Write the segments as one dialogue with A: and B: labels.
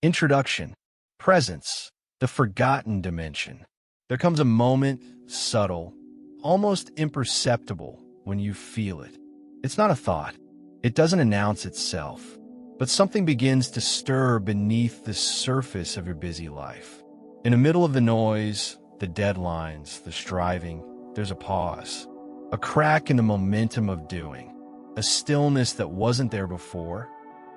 A: Introduction. Presence. The forgotten dimension. There comes a moment, subtle, almost imperceptible, when you feel it. It's not a thought. It doesn't announce itself. But something begins to stir beneath the surface of your busy life. In the middle of the noise, the deadlines, the striving, there's a pause. A crack in the momentum of doing. A stillness that wasn't there before.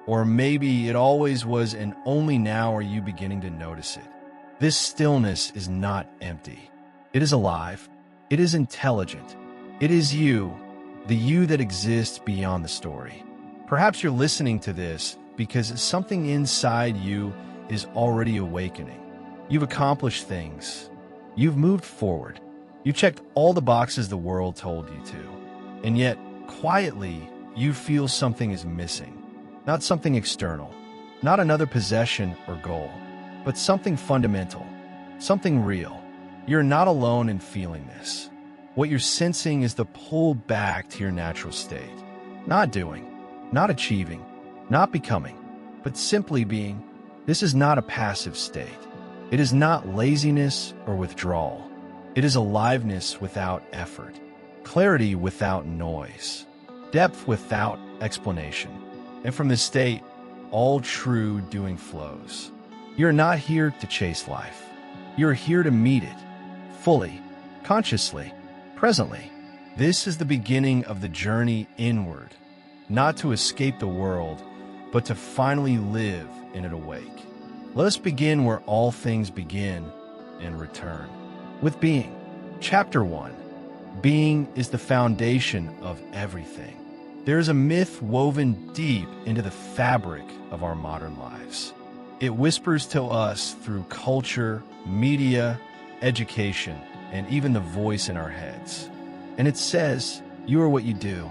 A: Or maybe it always was and only now are you beginning to notice it. This stillness is not empty. It is alive. It is intelligent. It is you, the you that exists beyond the story. Perhaps you're listening to this because something inside you is already awakening. You've accomplished things. You've moved forward. You checked all the boxes the world told you to. And yet, quietly, you feel something is missing. Not something external, not another possession or goal, but something fundamental, something real. You're not alone in feeling this. What you're sensing is the pull back to your natural state. Not doing, not achieving, not becoming, but simply being. This is not a passive state. It is not laziness or withdrawal. It is aliveness without effort, clarity without noise, depth without explanation. And from this state, all true doing flows. You're not here to chase life. You're here to meet it, fully, consciously, presently. This is the beginning of the journey inward, not to escape the world, but to finally live in it awake. Let us begin where all things begin and return. With being. Chapter 1. Being is the foundation of everything. There is a myth woven deep into the fabric of our modern lives. It whispers to us through culture, media, education, and even the voice in our heads. And it says, you are what you do.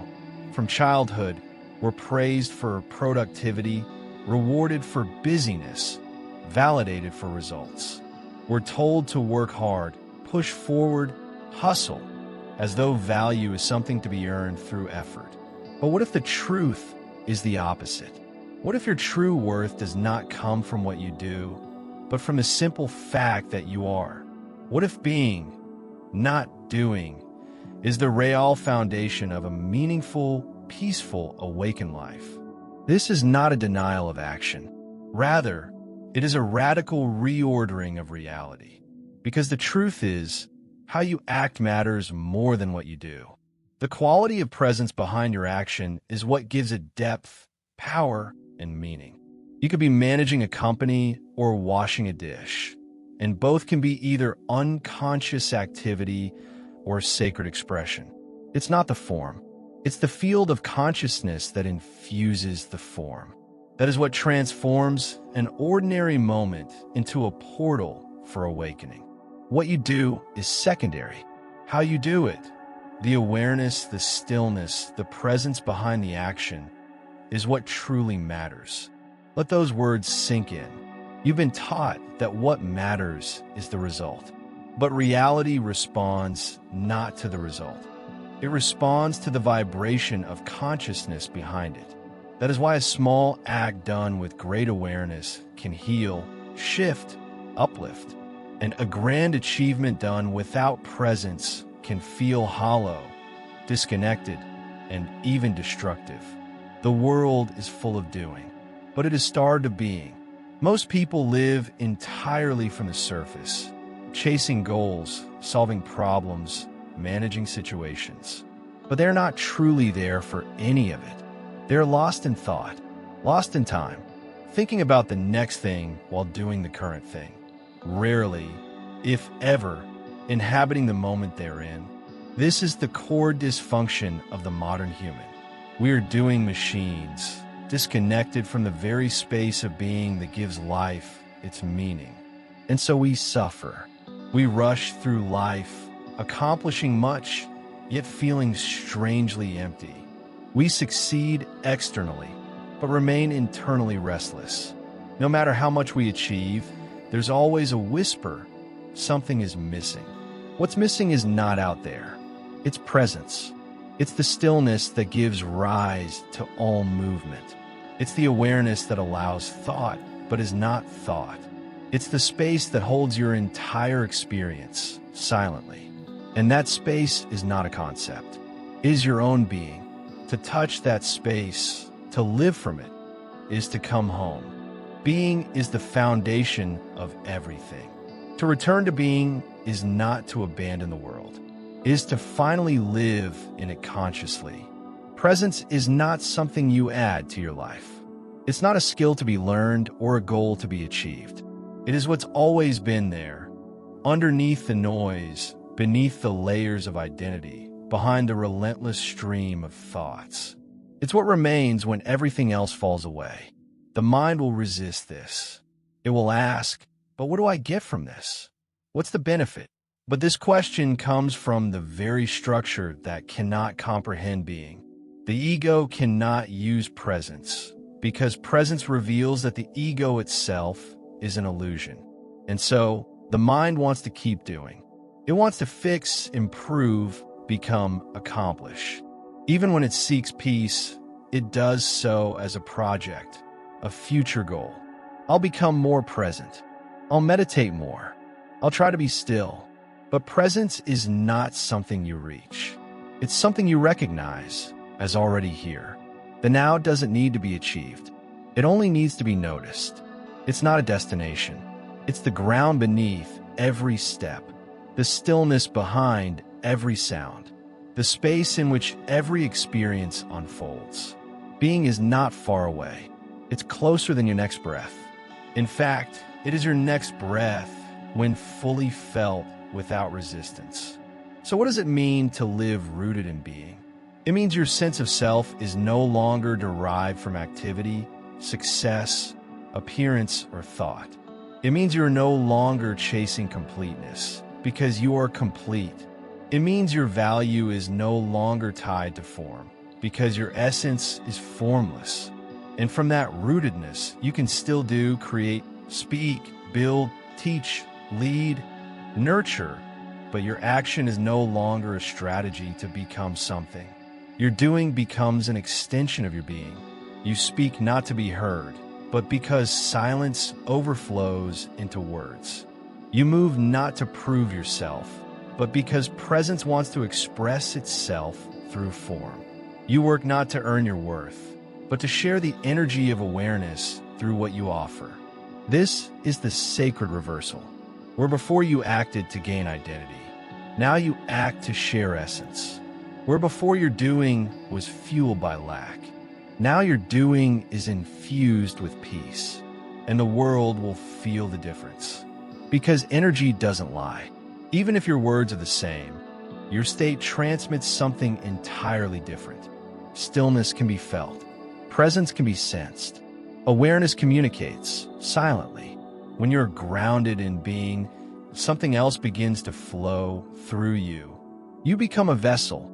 A: From childhood, we're praised for productivity, rewarded for busyness, validated for results. We're told to work hard, push forward, hustle, as though value is something to be earned through effort. But what if the truth is the opposite? What if your true worth does not come from what you do, but from the simple fact that you are? What if being, not doing, is the real foundation of a meaningful, peaceful, awakened life? This is not a denial of action. Rather, it is a radical reordering of reality. Because the truth is, how you act matters more than what you do. The quality of presence behind your action is what gives it depth, power, and meaning. You could be managing a company or washing a dish, and both can be either unconscious activity or sacred expression. It's not the form. It's the field of consciousness that infuses the form. That is what transforms an ordinary moment into a portal for awakening. What you do is secondary. How you do it, the awareness, the stillness, the presence behind the action is what truly matters. Let those words sink in. You've been taught that what matters is the result. But reality responds not to the result. It responds to the vibration of consciousness behind it. That is why a small act done with great awareness can heal, shift, uplift. And a grand achievement done without presence can feel hollow, disconnected, and even destructive. The world is full of doing, but it is starved of being. Most people live entirely from the surface, chasing goals, solving problems, managing situations. But they're not truly there for any of it. They're lost in thought, lost in time, thinking about the next thing while doing the current thing. Rarely, if ever, inhabiting the moment they're in. This is the core dysfunction of the modern human. We are doing machines, disconnected from the very space of being that gives life its meaning. And so we suffer. We rush through life, accomplishing much, yet feeling strangely empty. We succeed externally, but remain internally restless. No matter how much we achieve, there's always a whisper, something is missing. What's missing is not out there. It's presence. It's the stillness that gives rise to all movement. It's the awareness that allows thought but is not thought. It's the space that holds your entire experience silently. And that space is not a concept. It is your own being. To touch that space, to live from it, is to come home. Being is the foundation of everything. To return to being is not to abandon the world. It is to finally live in it consciously. Presence is not something you add to your life. It's not a skill to be learned or a goal to be achieved. It is what's always been there, underneath the noise, beneath the layers of identity, behind the relentless stream of thoughts. It's what remains when everything else falls away. The mind will resist this. It will ask, but what do I get from this? What's the benefit? But this question comes from the very structure that cannot comprehend being. The ego cannot use presence, because presence reveals that the ego itself is an illusion. And so, the mind wants to keep doing. It wants to fix, improve, become, accomplish. Even when it seeks peace, it does so as a project, a future goal. I'll become more present. I'll meditate more. I'll try to be still. But presence is not something you reach. It's something you recognize as already here. The now doesn't need to be achieved. It only needs to be noticed. It's not a destination. It's the ground beneath every step, the stillness behind every sound, the space in which every experience unfolds. Being is not far away. It's closer than your next breath. In fact, it is your next breath when fully felt without resistance. So what does it mean to live rooted in being? It means your sense of self is no longer derived from activity, success, appearance, or thought. It means you're no longer chasing completeness, because you are complete. It means your value is no longer tied to form, because your essence is formless. And from that rootedness, you can still do, create, speak, build, teach, lead, nurture, but your action is no longer a strategy to become something. Your doing becomes an extension of your being. You speak not to be heard, but because silence overflows into words. You move not to prove yourself, but because presence wants to express itself through form. You work not to earn your worth, but to share the energy of awareness through what you offer. This is the sacred reversal, where before you acted to gain identity, now you act to share essence. Where before your doing was fueled by lack, now your doing is infused with peace, and the world will feel the difference. Because energy doesn't lie. Even if your words are the same, your state transmits something entirely different. Stillness can be felt. Presence can be sensed. Awareness communicates silently. When you're grounded in being, something else begins to flow through you. You become a vessel,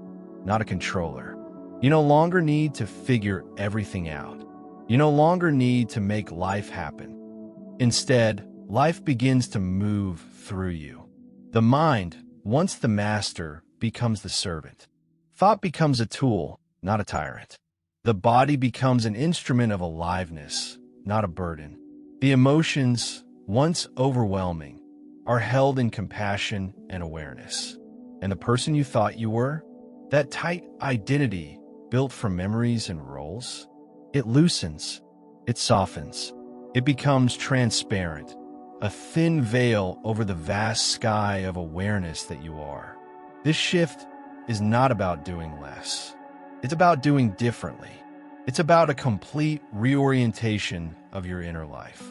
A: not a controller. You no longer need to figure everything out. You no longer need to make life happen. Instead, life begins to move through you. The mind, once the master, becomes the servant. Thought becomes a tool, not a tyrant. The body becomes an instrument of aliveness, not a burden. The emotions, once overwhelming, are held in compassion and awareness. And the person you thought you were, that tight identity built from memories and roles, it loosens, it softens, it becomes transparent, a thin veil over the vast sky of awareness that you are. This shift is not about doing less. It's about doing differently. It's about a complete reorientation of your inner life.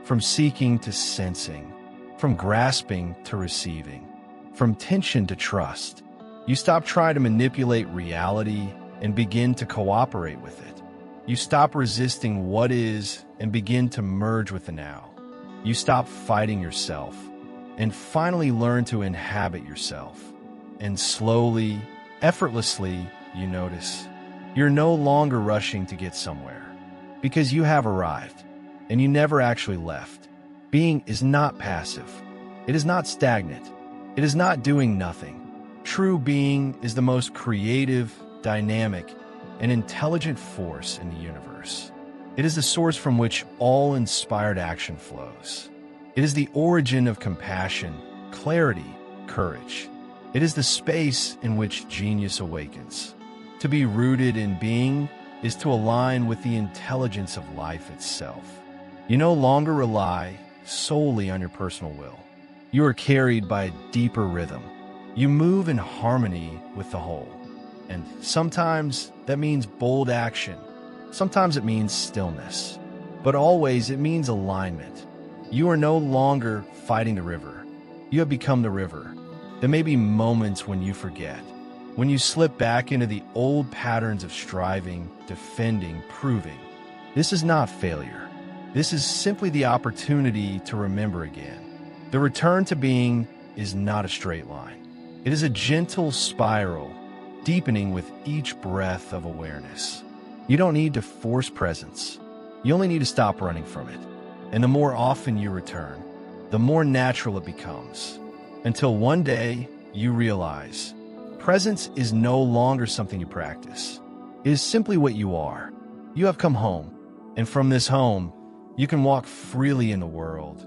A: From seeking to sensing, from grasping to receiving, from tension to trust. You stop trying to manipulate reality and begin to cooperate with it. You stop resisting what is and begin to merge with the now. You stop fighting yourself and finally learn to inhabit yourself. And slowly, effortlessly, you notice you're no longer rushing to get somewhere because you have arrived and you never actually left. Being is not passive. It is not stagnant. It is not doing nothing. True being is the most creative, dynamic, and intelligent force in the universe. It is the source from which all inspired action flows. It is the origin of compassion, clarity, courage. It is the space in which genius awakens. To be rooted in being is to align with the intelligence of life itself. You no longer rely solely on your personal will. You are carried by a deeper rhythm. You move in harmony with the whole. And sometimes that means bold action. Sometimes it means stillness. But always it means alignment. You are no longer fighting the river. You have become the river. There may be moments when you forget, when you slip back into the old patterns of striving, defending, proving. This is not failure. This is simply the opportunity to remember again. The return to being is not a straight line. It is a gentle spiral, deepening with each breath of awareness. You don't need to force presence. You only need to stop running from it. And the more often you return, the more natural it becomes. Until one day you realize presence is no longer something you practice. It is simply what you are. You have come home, and from this home, you can walk freely in the world,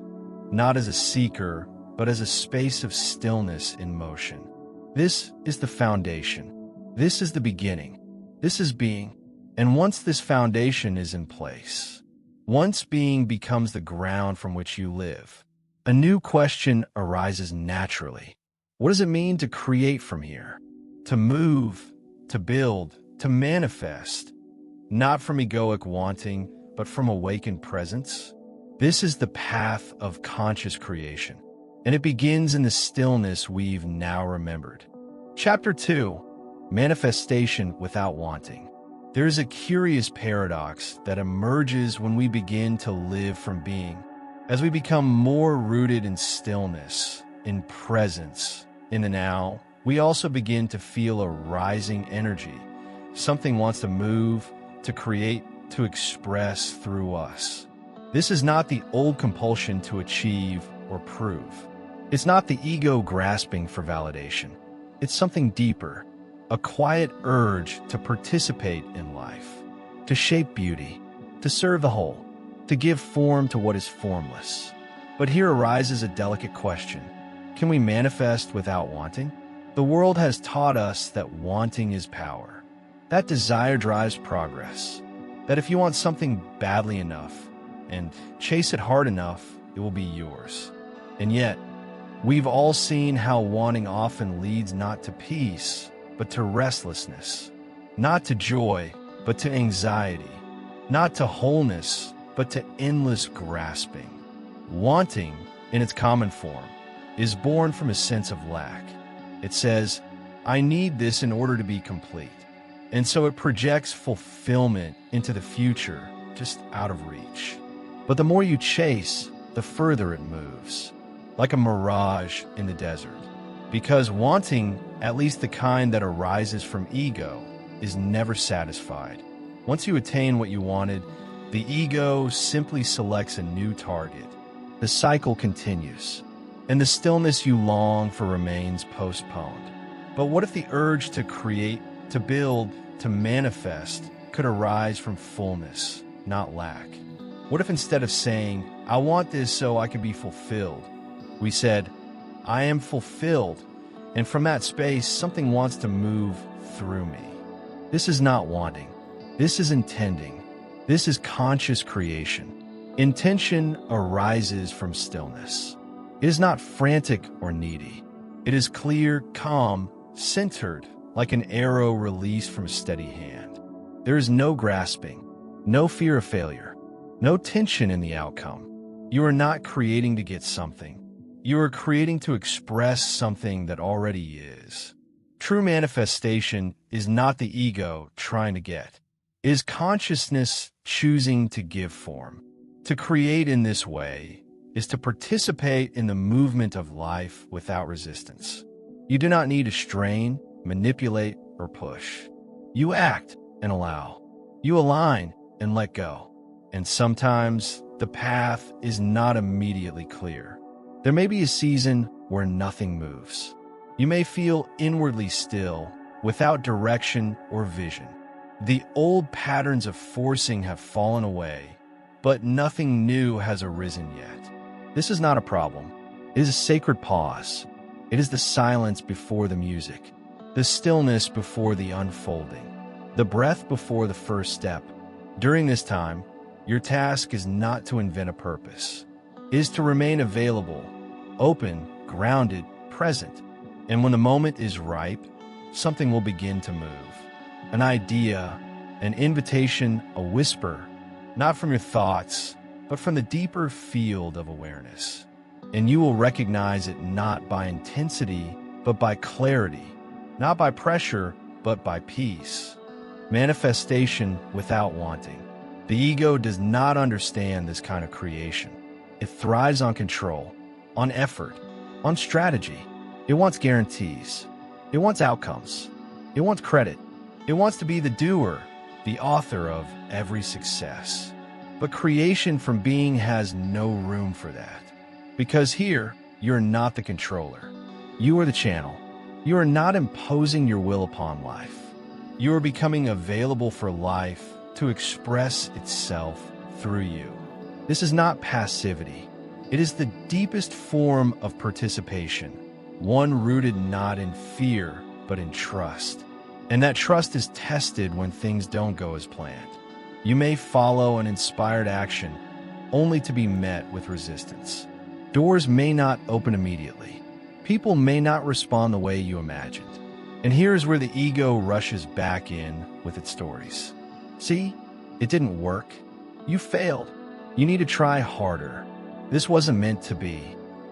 A: not as a seeker, but as a space of stillness in motion. This is the foundation. This is the beginning. This is being. And once this foundation is in place, once being becomes the ground from which you live, a new question arises naturally. What does it mean to create from here? To move, to build, to manifest, not from egoic wanting, but from awakened presence? This is the path of conscious creation, and it begins in the stillness we've now remembered. Chapter 2, Manifestation Without Wanting. There is a curious paradox that emerges when we begin to live from being. As we become more rooted in stillness, in presence, in the now, we also begin to feel a rising energy. Something wants to move, to create, to express through us. This is not the old compulsion to achieve or prove. It's not the ego grasping for validation. It's something deeper, a quiet urge to participate in life, to shape beauty, to serve the whole, to give form to what is formless. But here arises a delicate question. Can we manifest without wanting? The world has taught us that wanting is power. That desire drives progress. That if you want something badly enough and chase it hard enough, it will be yours. And yet, we've all seen how wanting often leads not to peace, but to restlessness, not to joy, but to anxiety, not to wholeness, but to endless grasping. Wanting, in its common form, is born from a sense of lack. It says, I need this in order to be complete. And so it projects fulfillment into the future, just out of reach. But the more you chase, the further it moves, like a mirage in the desert. Because wanting, at least the kind that arises from ego, is never satisfied. Once you attain what you wanted, the ego simply selects a new target. The cycle continues, and the stillness you long for remains postponed. But what if the urge to create, to build, to manifest could arise from fullness, not lack? What if instead of saying, I want this so I can be fulfilled, we said, I am fulfilled, and from that space, something wants to move through me. This is not wanting. This is intending. This is conscious creation. Intention arises from stillness. It is not frantic or needy. It is clear, calm, centered, like an arrow released from a steady hand. There is no grasping, no fear of failure, no tension in the outcome. You are not creating to get something. You are creating to express something that already is. True manifestation is not the ego trying to get. It is consciousness choosing to give form. To create in this way is to participate in the movement of life without resistance. You do not need to strain, manipulate, or push. You act and allow. You align and let go. And sometimes the path is not immediately clear. There may be a season where nothing moves. You may feel inwardly still, without direction or vision. The old patterns of forcing have fallen away, but nothing new has arisen yet. This is not a problem. It is a sacred pause. It is the silence before the music, the stillness before the unfolding, the breath before the first step. During this time, your task is not to invent a purpose. It is to remain available, open, grounded, present. And when the moment is ripe, something will begin to move. An idea, an invitation, a whisper, not from your thoughts, but from the deeper field of awareness. And you will recognize it not by intensity, but by clarity, not by pressure, but by peace. Manifestation without wanting. The ego does not understand this kind of creation. It thrives on control, on effort, on strategy. It wants guarantees. It wants outcomes. It wants credit. It wants to be the doer, the author of every success. But creation from being has no room for that. Because here, you're not the controller. You are the channel. You are not imposing your will upon life. You are becoming available for life to express itself through you. This is not passivity. It is the deepest form of participation, one rooted not in fear, but in trust. And that trust is tested when things don't go as planned. You may follow an inspired action only to be met with resistance. Doors may not open immediately. People may not respond the way you imagined. And here's where the ego rushes back in with its stories. See, it didn't work. You failed. You need to try harder. This wasn't meant to be.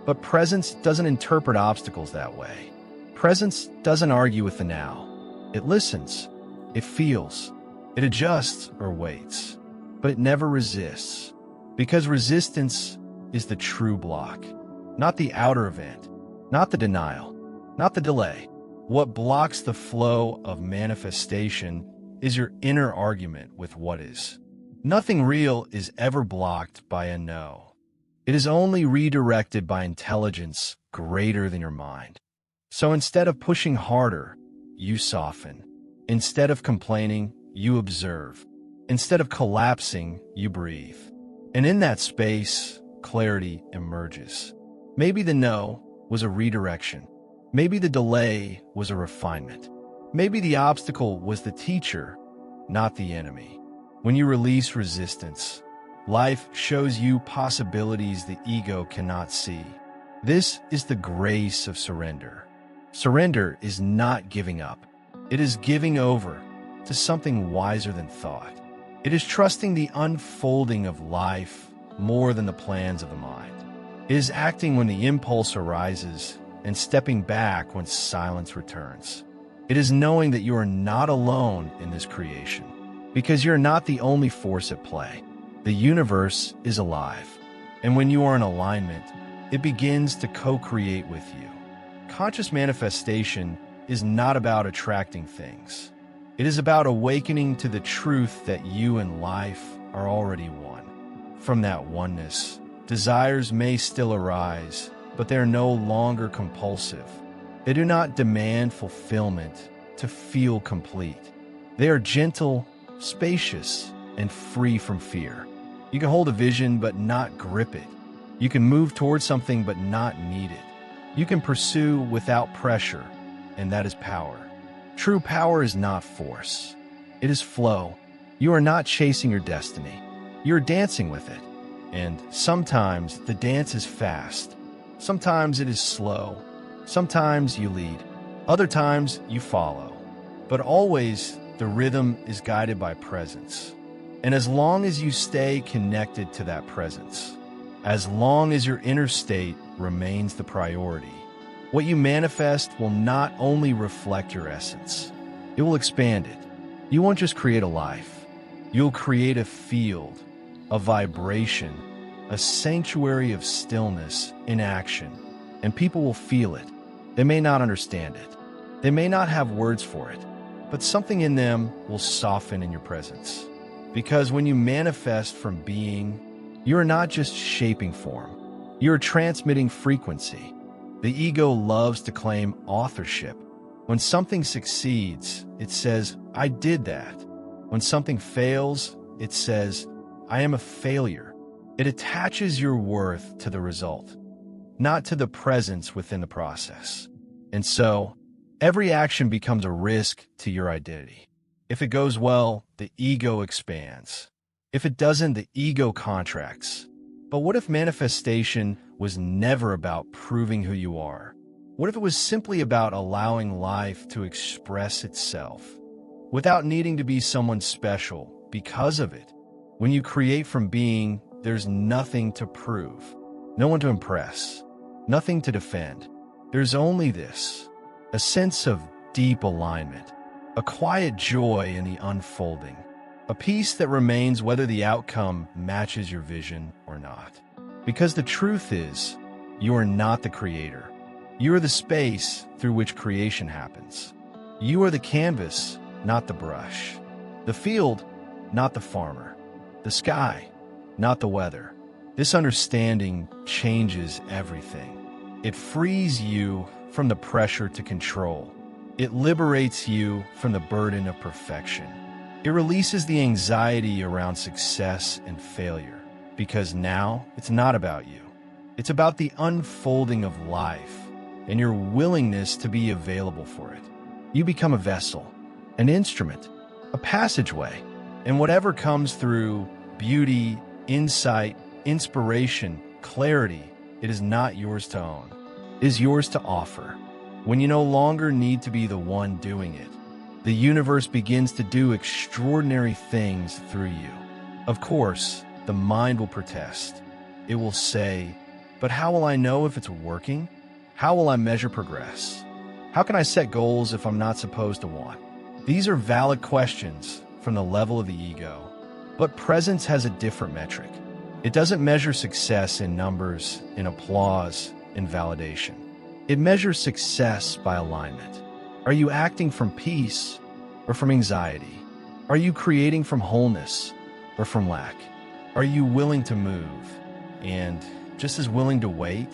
A: But presence doesn't interpret obstacles that way. Presence doesn't argue with the now. It listens. It feels. It adjusts or waits. But it never resists. Because resistance is the true block. Not the outer event. Not the denial. Not the delay. What blocks the flow of manifestation is your inner argument with what is. Nothing real is ever blocked by a no. It is only redirected by intelligence greater than your mind. So instead of pushing harder, you soften. Instead of complaining, you observe. Instead of collapsing, you breathe. And in that space, clarity emerges. Maybe the no was a redirection. Maybe the delay was a refinement. Maybe the obstacle was the teacher, not the enemy. When you release resistance, life shows you possibilities the ego cannot see. This is the grace of surrender. Surrender is not giving up. It is giving over to something wiser than thought. It is trusting the unfolding of life more than the plans of the mind. It is acting when the impulse arises and stepping back when silence returns. It is knowing that you are not alone in this creation, because you're not the only force at play. The universe is alive, and when you are in alignment, it begins to co-create with you. Conscious manifestation is not about attracting things. It is about awakening to the truth that you and life are already one. From that oneness, desires may still arise, but they are no longer compulsive. They do not demand fulfillment to feel complete. They are gentle, spacious, and free from fear. You can hold a vision but not grip it. You can move towards something but not need it. You can pursue without pressure, and that is power. True power is not force. It is flow. You are not chasing your destiny. You are dancing with it. And sometimes the dance is fast. Sometimes it is slow. Sometimes you lead. Other times you follow. But always the rhythm is guided by presence. And as long as you stay connected to that presence, as long as your inner state remains the priority, what you manifest will not only reflect your essence, it will expand it. You won't just create a life. You'll create a field, a vibration, a sanctuary of stillness in action, and people will feel it. They may not understand it. They may not have words for it, but something in them will soften in your presence. Because when you manifest from being, you are not just shaping form. You are transmitting frequency. The ego loves to claim authorship. When something succeeds, it says, "I did that." When something fails, it says, I am a failure. It attaches your worth to the result, not to the presence within the process. And so, every action becomes a risk to your identity. If it goes well, the ego expands. If it doesn't, the ego contracts. But what if manifestation was never about proving who you are? What if it was simply about allowing life to express itself, without needing to be someone special because of it? When you create from being, there's nothing to prove, no one to impress, nothing to defend. There's only this, a sense of deep alignment, a quiet joy in the unfolding, a peace that remains whether the outcome matches your vision or not. Because the truth is, you are not the creator. You are the space through which creation happens. You are the canvas, not the brush. The field, not the farmer. The sky, not the weather. This understanding changes everything. It frees you from the pressure to control. It liberates you from the burden of perfection. It releases the anxiety around success and failure, because now it's not about you. It's about the unfolding of life and your willingness to be available for it. You become a vessel, an instrument, a passageway, and whatever comes through, beauty, insight, inspiration, clarity, it is not yours to own. It is yours to offer. When you no longer need to be the one doing it, the universe begins to do extraordinary things through you. Of course, the mind will protest. It will say, but how will I know if it's working? How will I measure progress? How can I set goals if I'm not supposed to want? These are valid questions from the level of the ego, but presence has a different metric. It doesn't measure success in numbers, in applause, in validation. It measures success by alignment. Are you acting from peace or from anxiety? Are you creating from wholeness or from lack? Are you willing to move and just as willing to wait?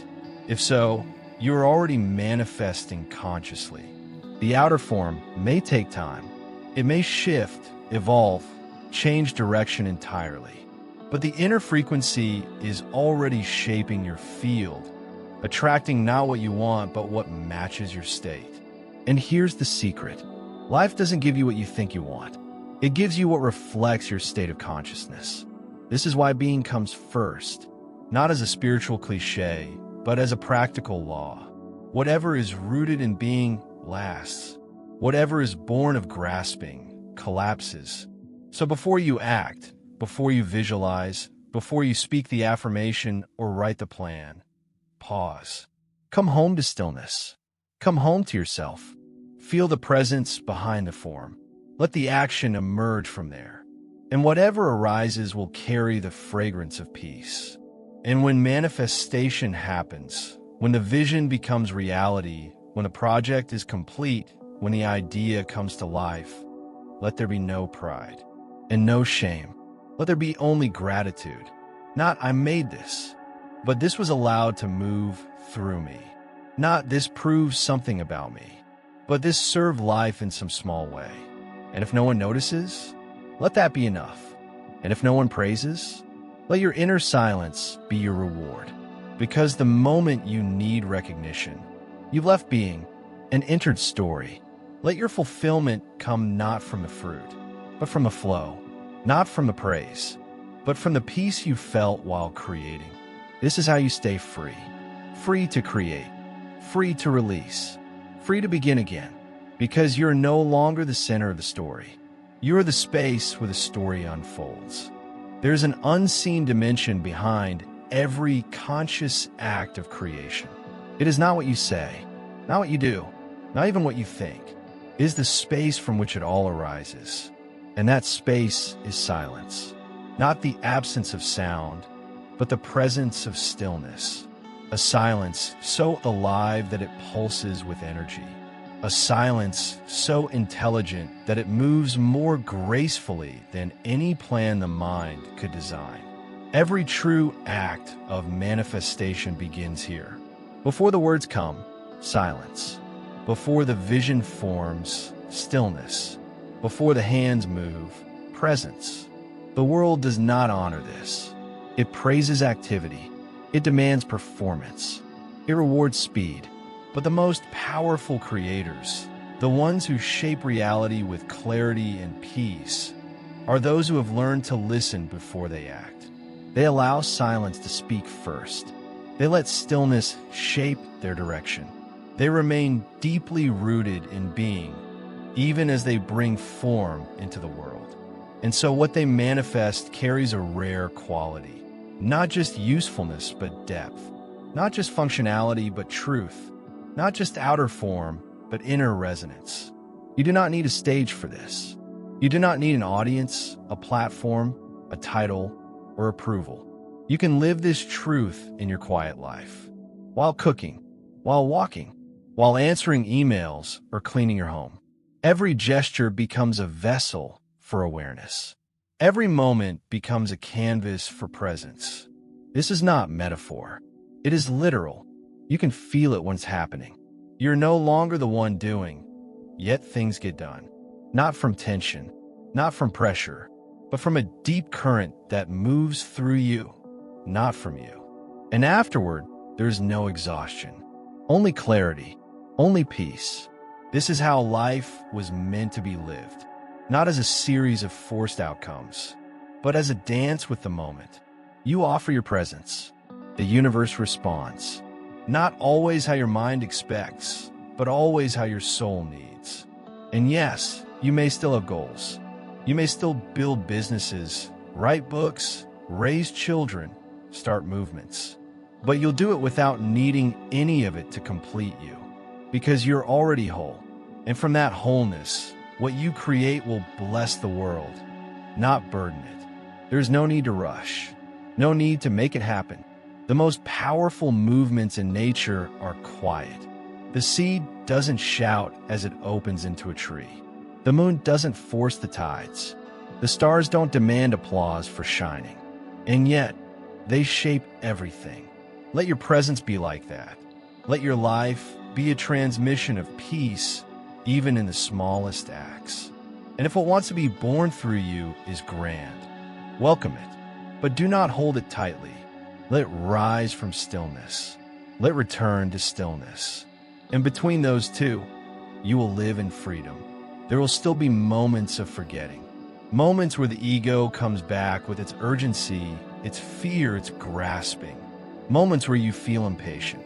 A: If so, you are already manifesting consciously. The outer form may take time. It may shift, evolve, change direction entirely. But the inner frequency is already shaping your field, attracting not what you want, but what matches your state. And here's the secret. Life doesn't give you what you think you want. It gives you what reflects your state of consciousness. This is why being comes first, not as a spiritual cliche, but as a practical law. Whatever is rooted in being lasts. Whatever is born of grasping collapses. So before you act, before you visualize, before you speak the affirmation or write the plan, pause. Come home to stillness. Come home to yourself. Feel the presence behind the form. Let the action emerge from there. And whatever arises will carry the fragrance of peace. And when manifestation happens, when the vision becomes reality, when the project is complete, when the idea comes to life, let there be no pride and no shame. Let there be only gratitude. Not, I made this, but this was allowed to move through me. Not, this proves something about me, but this served life in some small way. And if no one notices, let that be enough. And if no one praises, let your inner silence be your reward. Because the moment you need recognition, you've left being and entered story. Let your fulfillment come not from the fruit, but from the flow. Not from the praise, but from the peace you felt while creating. This is how you stay free. Free to create. Free to release. Free to begin again. Because you're no longer the center of the story. You're the space where the story unfolds. There's an unseen dimension behind every conscious act of creation. It is not what you say, not what you do, not even what you think. It is the space from which it all arises. And that space is silence. Not the absence of sound, but the presence of stillness. A silence so alive that it pulses with energy. A silence so intelligent that it moves more gracefully than any plan the mind could design. Every true act of manifestation begins here. Before the words come, silence. Before the vision forms, stillness. Before the hands move, presence. The world does not honor this. It praises activity. It demands performance. It rewards speed. But the most powerful creators, the ones who shape reality with clarity and peace, are those who have learned to listen before they act. They allow silence to speak first. They let stillness shape their direction. They remain deeply rooted in being, even as they bring form into the world. And so what they manifest carries a rare quality. Not just usefulness, but depth. Not just functionality, but truth. Not just outer form, but inner resonance. You do not need a stage for this. You do not need an audience, a platform, a title, or approval. You can live this truth in your quiet life. While cooking, while walking, while answering emails or cleaning your home. Every gesture becomes a vessel for awareness. Every moment becomes a canvas for presence. This is not metaphor. It is literal. You can feel it when it's happening. You're no longer the one doing, yet things get done. Not from tension, not from pressure, but from a deep current that moves through you, not from you. And afterward, there's no exhaustion. Only clarity, only peace. This is how life was meant to be lived. Not as a series of forced outcomes, but as a dance with the moment. You offer your presence. The universe responds. Not always how your mind expects, but always how your soul needs. And yes, you may still have goals. You may still build businesses, write books, raise children, start movements. But you'll do it without needing any of it to complete you, because you're already whole. And from that wholeness, what you create will bless the world, not burden it. There's no need to rush, no need to make it happen. The most powerful movements in nature are quiet. The seed doesn't shout as it opens into a tree. The moon doesn't force the tides. The stars don't demand applause for shining. And yet, they shape everything. Let your presence be like that. Let your life be a transmission of peace, even in the smallest acts. And if what wants to be born through you is grand, welcome it, but do not hold it tightly. Let it rise from stillness. Let it return to stillness. And between those two, you will live in freedom. There will still be moments of forgetting. Moments where the ego comes back with its urgency, its fear, its grasping. Moments where you feel impatient,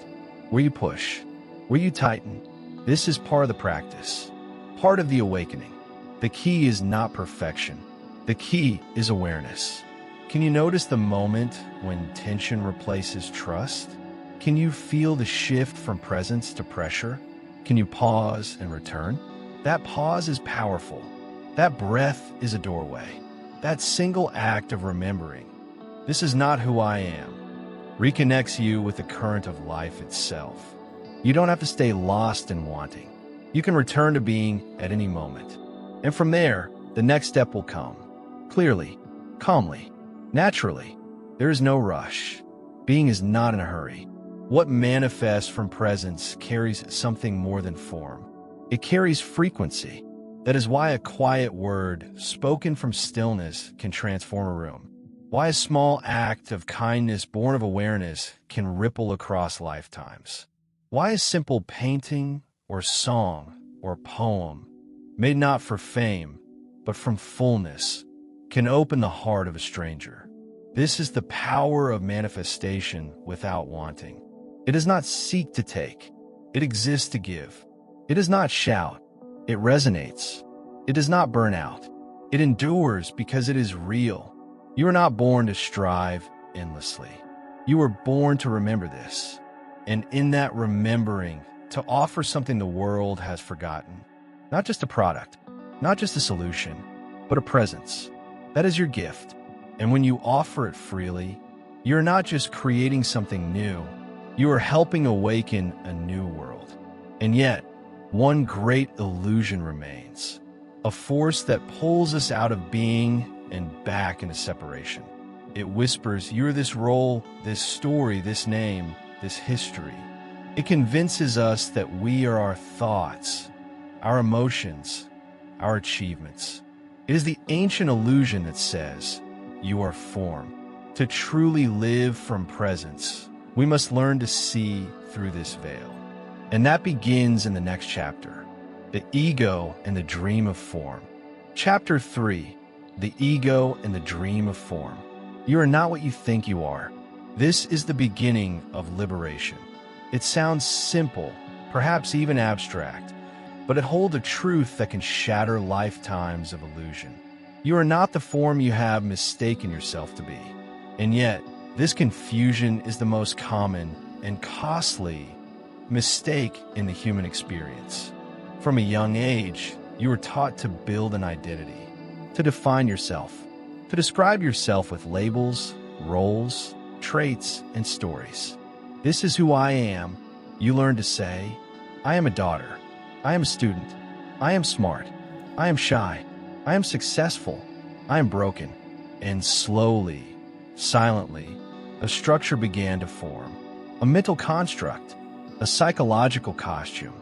A: where you push, where you tighten. This is part of the practice, part of the awakening. The key is not perfection. The key is awareness. Can you notice the moment when tension replaces trust? Can you feel the shift from presence to pressure? Can you pause and return? That pause is powerful. That breath is a doorway. That single act of remembering, this is not who I am, reconnects you with the current of life itself. You don't have to stay lost in wanting. You can return to being at any moment. And from there, the next step will come. Clearly, calmly, naturally. There is no rush. Being is not in a hurry. What manifests from presence carries something more than form. It carries frequency. That is why a quiet word spoken from stillness can transform a room. Why a small act of kindness born of awareness can ripple across lifetimes. Why a simple painting or song or poem, made not for fame, but from fullness, can open the heart of a stranger. This is the power of manifestation without wanting. It does not seek to take. It exists to give. It does not shout. It resonates. It does not burn out. It endures because it is real. You are not born to strive endlessly. You were born to remember this. And in that remembering, to offer something the world has forgotten. Not just a product, not just a solution, but a presence. That is your gift. And when you offer it freely, you're not just creating something new, you are helping awaken a new world. And yet, one great illusion remains, a force that pulls us out of being and back into separation. It whispers, you're this role, this story, this name, this history. It convinces us that we are our thoughts, our emotions, our achievements. It is the ancient illusion that says, you are form. To truly live from presence, we must learn to see through this veil. And that begins in the next chapter, the ego and the dream of form. Chapter 3, the ego and the dream of form. You are not what you think you are. This is the beginning of liberation. It sounds simple, perhaps even abstract, but it holds a truth that can shatter lifetimes of illusion. You are not the form you have mistaken yourself to be. And yet, this confusion is the most common and costly mistake in the human experience. From a young age, you were taught to build an identity, to define yourself, to describe yourself with labels, roles, traits, and stories. This is who I am. You learn to say, I am a daughter. I am a student. I am smart. I am shy. I am successful. I am broken. And slowly, silently, a structure began to form. A mental construct, a psychological costume,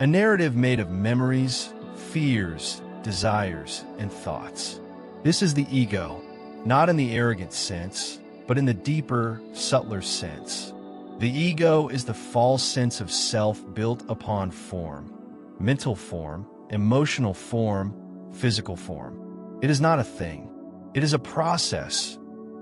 A: a narrative made of memories, fears, desires, and thoughts. This is the ego, not in the arrogant sense, but in the deeper, subtler sense. The ego is the false sense of self built upon form, mental form, emotional form, physical form. It is not a thing. It is a process,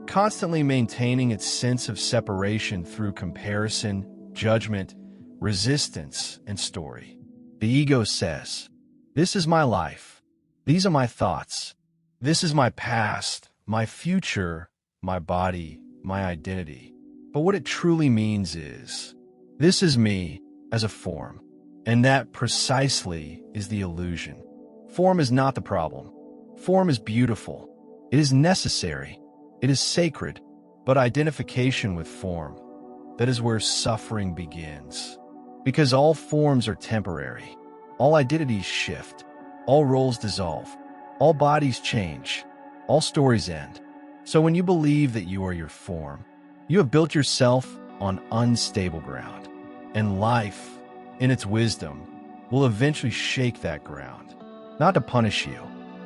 A: constantly maintaining its sense of separation through comparison, judgment, resistance, and story. The ego says, this is my life. These are my thoughts. This is my past, my future, my body, my identity. But what it truly means is, this is me as a form. And that precisely is the illusion. Form is not the problem. Form is beautiful. It is necessary. It is sacred. But identification with form, that is where suffering begins. Because all forms are temporary. All identities shift. All roles dissolve. All bodies change. All stories end. So when you believe that you are your form, you have built yourself on unstable ground. And life, in its wisdom, will eventually shake that ground. Not to punish you,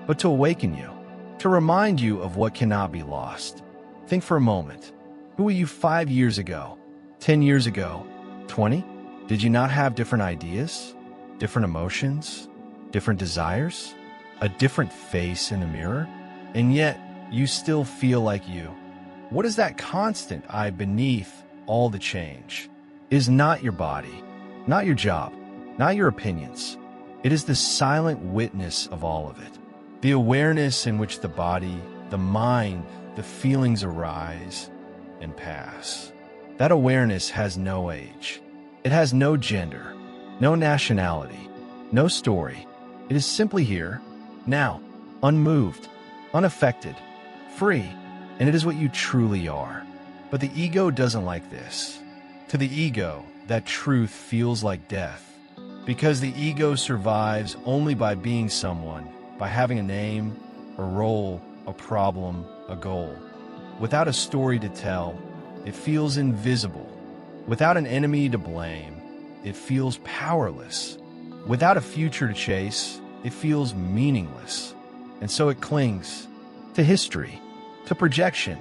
A: but to awaken you. To remind you of what cannot be lost. Think for a moment. Who were you 5 years ago? 10 years ago? 20? Did you not have different ideas? Different emotions? Different desires? A different face in the mirror? And yet, you still feel like you. What is that constant I beneath all the change? It is not your body, not your job, not your opinions. It is the silent witness of all of it. The awareness in which the body, the mind, the feelings arise and pass. That awareness has no age. It has no gender, no nationality, no story. It is simply here, now, unmoved, unaffected, free, and it is what you truly are. But the ego doesn't like this. To the ego, that truth feels like death, because the ego survives only by being someone, by having a name, a role, a problem, a goal. Without a story to tell, it feels invisible. Without an enemy to blame, it feels powerless. Without a future to chase, it feels meaningless. And so it clings to history, to projection,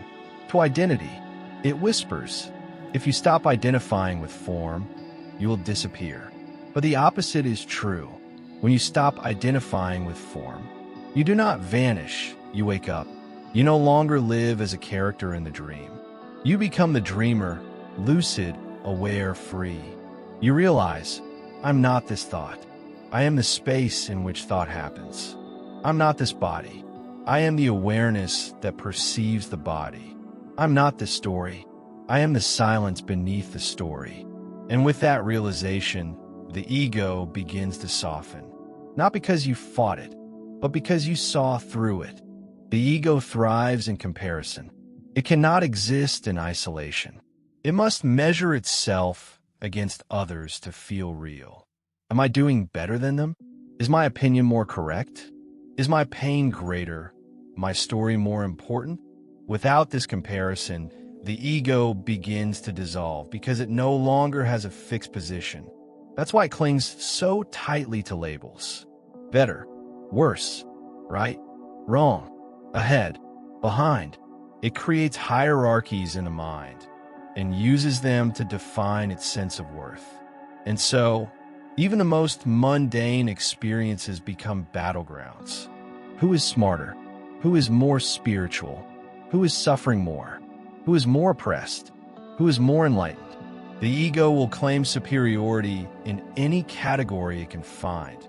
A: to identity. It whispers, if you stop identifying with form, you will disappear. But the opposite is true. When you stop identifying with form, you do not vanish, you wake up. You no longer live as a character in the dream. You become the dreamer, lucid, aware, free. You realize, I'm not this thought. I am the space in which thought happens. I'm not this body. I am the awareness that perceives the body. I'm not this story. I am the silence beneath the story. And with that realization, the ego begins to soften. Not because you fought it, but because you saw through it. The ego thrives in comparison. It cannot exist in isolation. It must measure itself against others to feel real. Am I doing better than them? Is my opinion more correct? Is my pain greater? My story more important? Without this comparison, the ego begins to dissolve because it no longer has a fixed position. That's why it clings so tightly to labels. Better, worse, right, wrong, ahead, behind. It creates hierarchies in the mind and uses them to define its sense of worth. And so, even the most mundane experiences become battlegrounds. Who is smarter? Who is more spiritual? Who is suffering more? Who is more oppressed? Who is more enlightened? The ego will claim superiority in any category it can find,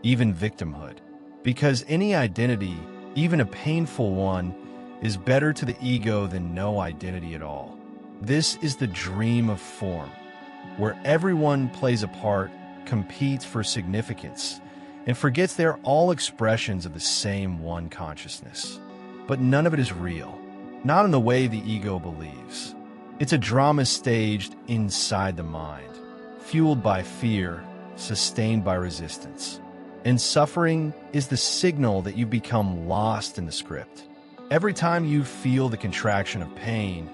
A: even victimhood, because any identity, even a painful one, is better to the ego than no identity at all. This is the dream of form, where everyone plays a part, competes for significance, and forgets they're all expressions of the same one consciousness. But none of it is real, not in the way the ego believes. It's a drama staged inside the mind, fueled by fear, sustained by resistance. And suffering is the signal that you've become lost in the script. Every time you feel the contraction of pain,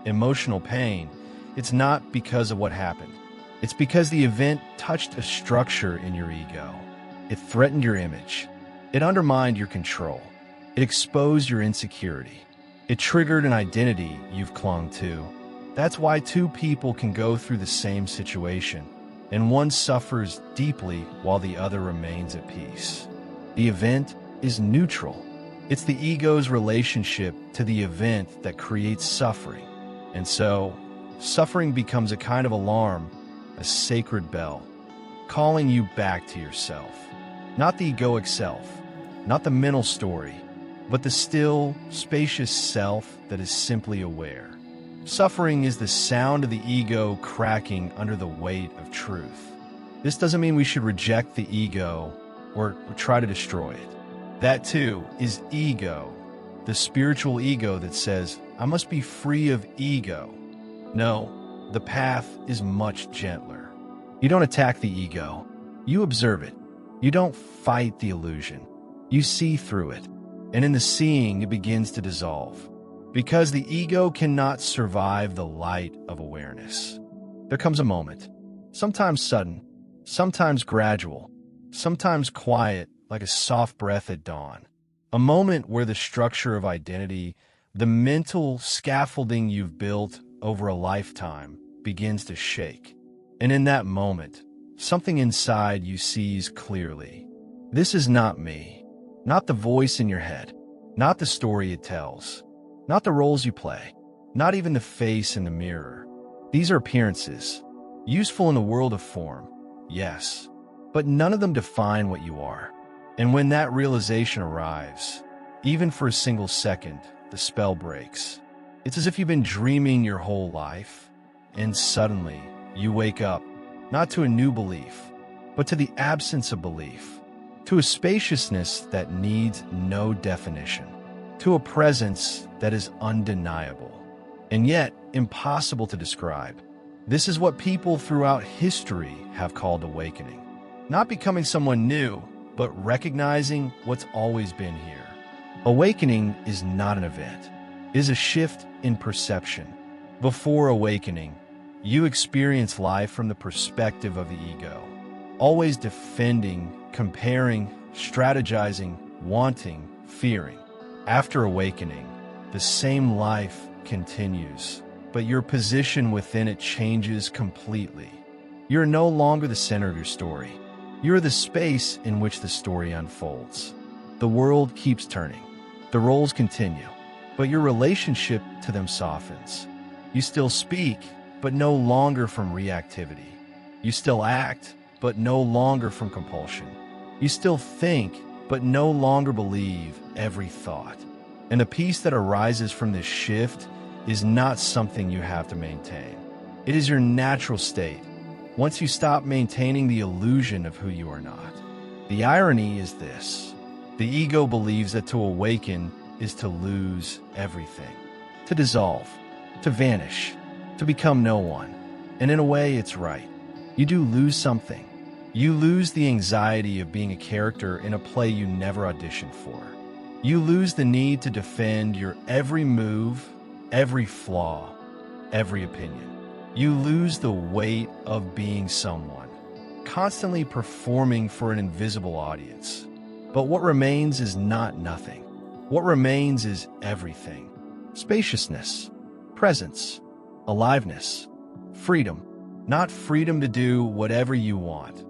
A: emotional pain, it's not because of what happened. It's because the event touched a structure in your ego. It threatened your image. It undermined your control. It exposed your insecurity. It triggered an identity you've clung to. That's why two people can go through the same situation, and one suffers deeply while the other remains at peace. The event is neutral. It's the ego's relationship to the event that creates suffering. And so, suffering becomes a kind of alarm, a sacred bell, calling you back to yourself. Not the egoic self, not the mental story, but the still, spacious self that is simply aware. Suffering is the sound of the ego cracking under the weight of truth. This doesn't mean we should reject the ego or try to destroy it. That too is ego, the spiritual ego that says, I must be free of ego. No, the path is much gentler. You don't attack the ego. You observe it. You don't fight the illusion. You see through it. And in the seeing, it begins to dissolve. Because the ego cannot survive the light of awareness. There comes a moment, sometimes sudden, sometimes gradual, sometimes quiet, like a soft breath at dawn. A moment where the structure of identity, the mental scaffolding you've built over a lifetime, begins to shake. And in that moment, something inside you sees clearly. This is not me, not the voice in your head, not the story it tells. Not the roles you play, not even the face in the mirror. These are appearances, useful in the world of form, yes, but none of them define what you are. And when that realization arrives, even for a single second, the spell breaks. It's as if you've been dreaming your whole life, and suddenly you wake up, not to a new belief, but to the absence of belief, to a spaciousness that needs no definition, to a presence that is undeniable, and yet impossible to describe. This is what people throughout history have called awakening. Not becoming someone new, but recognizing what's always been here. Awakening is not an event. It is a shift in perception. Before awakening, you experience life from the perspective of the ego, always defending, comparing, strategizing, wanting, fearing. After awakening, the same life continues, but your position within it changes completely. You're no longer the center of your story. You're the space in which the story unfolds. The world keeps turning. The roles continue, but your relationship to them softens. You still speak, but no longer from reactivity. You still act, but no longer from compulsion. You still think, but no longer believe every thought. And the peace that arises from this shift is not something you have to maintain. It is your natural state, once you stop maintaining the illusion of who you are not. The irony is this: the ego believes that to awaken is to lose everything, to dissolve, to vanish, to become no one. And in a way, it's right. You do lose something. You lose the anxiety of being a character in a play you never auditioned for. You lose the need to defend your every move, every flaw, every opinion. You lose the weight of being someone, constantly performing for an invisible audience. But what remains is not nothing. What remains is everything: spaciousness, presence, aliveness, freedom. Not freedom to do whatever you want.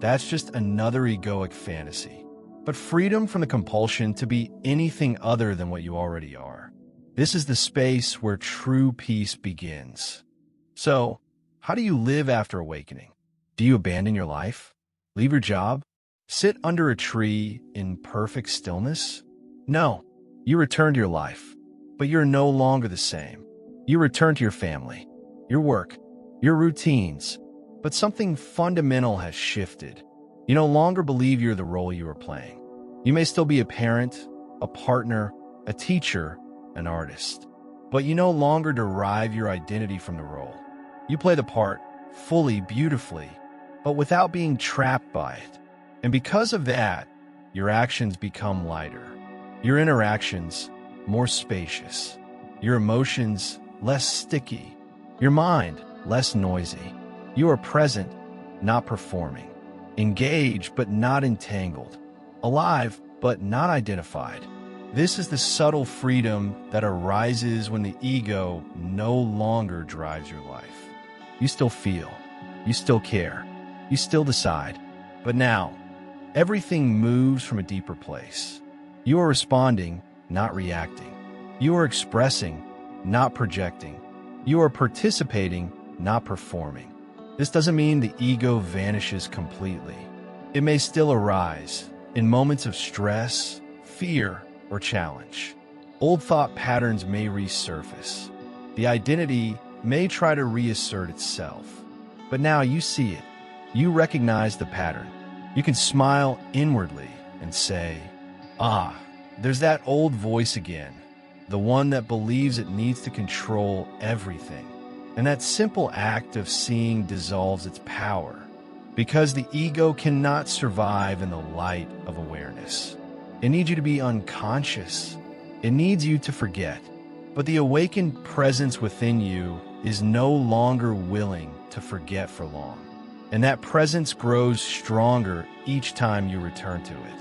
A: That's just another egoic fantasy. But freedom from the compulsion to be anything other than what you already are. This is the space where true peace begins. So, how do you live after awakening? Do you abandon your life? Leave your job? Sit under a tree in perfect stillness? No. You return to your life, but you're no longer the same. You return to your family, your work, your routines, but something fundamental has shifted. You no longer believe you're the role you were playing. You may still be a parent, a partner, a teacher, an artist, but you no longer derive your identity from the role. You play the part fully, beautifully, but without being trapped by it. And because of that, your actions become lighter, your interactions more spacious, your emotions less sticky, your mind less noisy. You are present, not performing, engaged but not entangled, alive but not identified. This is the subtle freedom that arises when the ego no longer drives your life. You still feel, you still care, you still decide, but now everything moves from a deeper place. You are responding, not reacting. You are expressing, not projecting. You are participating, not performing. This doesn't mean the ego vanishes completely. It may still arise in moments of stress, fear, or challenge. Old thought patterns may resurface. The identity may try to reassert itself. But now you see it. You recognize the pattern. You can smile inwardly and say, "Ah, there's that old voice again, the one that believes it needs to control everything." And that simple act of seeing dissolves its power, because the ego cannot survive in the light of awareness. It needs you to be unconscious. It needs you to forget. But the awakened presence within you is no longer willing to forget for long. And that presence grows stronger each time you return to it.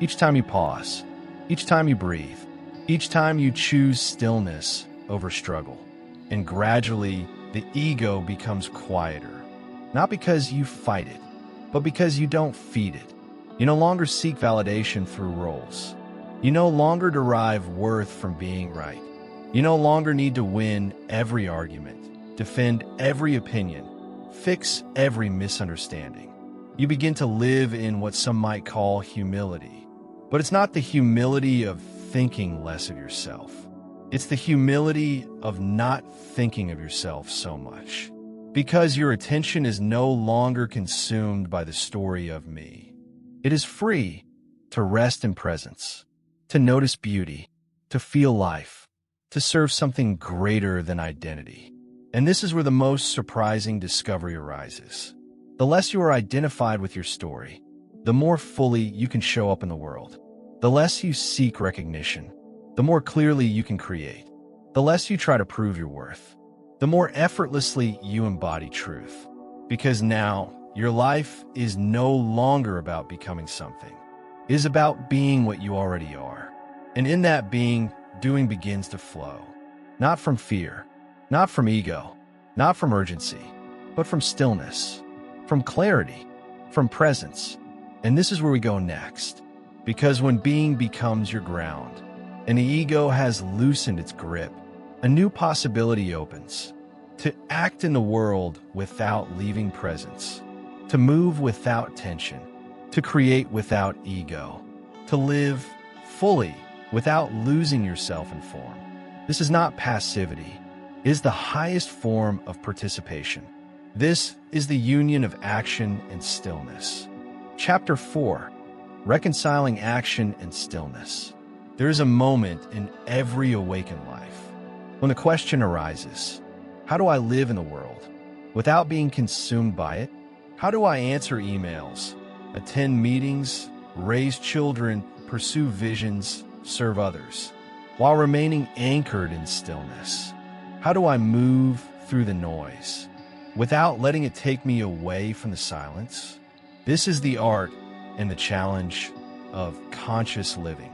A: Each time you pause. Each time you breathe. Each time you choose stillness over struggle. And gradually, the ego becomes quieter. Not because you fight it, but because you don't feed it. You no longer seek validation through roles. You no longer derive worth from being right. You no longer need to win every argument, defend every opinion, fix every misunderstanding. You begin to live in what some might call humility. But it's not the humility of thinking less of yourself. It's the humility of not thinking of yourself so much, because your attention is no longer consumed by the story of me. It is free to rest in presence, to notice beauty, to feel life, to serve something greater than identity. And this is where the most surprising discovery arises. The less you are identified with your story, the more fully you can show up in the world. The less you seek recognition, the more clearly you can create. The less you try to prove your worth, the more effortlessly you embody truth. Because now, your life is no longer about becoming something. It is about being what you already are. And in that being, doing begins to flow. Not from fear, not from ego, not from urgency, but from stillness, from clarity, from presence. And this is where we go next. Because when being becomes your ground, and the ego has loosened its grip, a new possibility opens. To act in the world without leaving presence. To move without tension. To create without ego. To live fully without losing yourself in form. This is not passivity. It is the highest form of participation. This is the union of action and stillness. Chapter 4. Reconciling action and stillness. There is a moment in every awakened life when the question arises, how do I live in the world without being consumed by it? How do I answer emails, attend meetings, raise children, pursue visions, serve others, while remaining anchored in stillness? How do I move through the noise without letting it take me away from the silence? This is the art and the challenge of conscious living.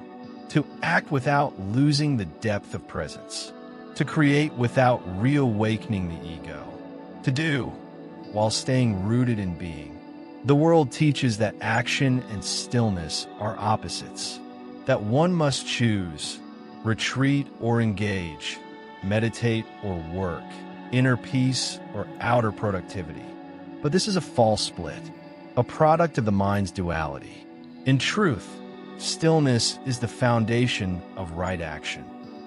A: to act without losing the depth of presence, to create without reawakening the ego, to do while staying rooted in being. The world teaches that action and stillness are opposites, that one must choose, retreat or engage, meditate or work, inner peace or outer productivity. But this is a false split, a product of the mind's duality. In truth, stillness is the foundation of right action,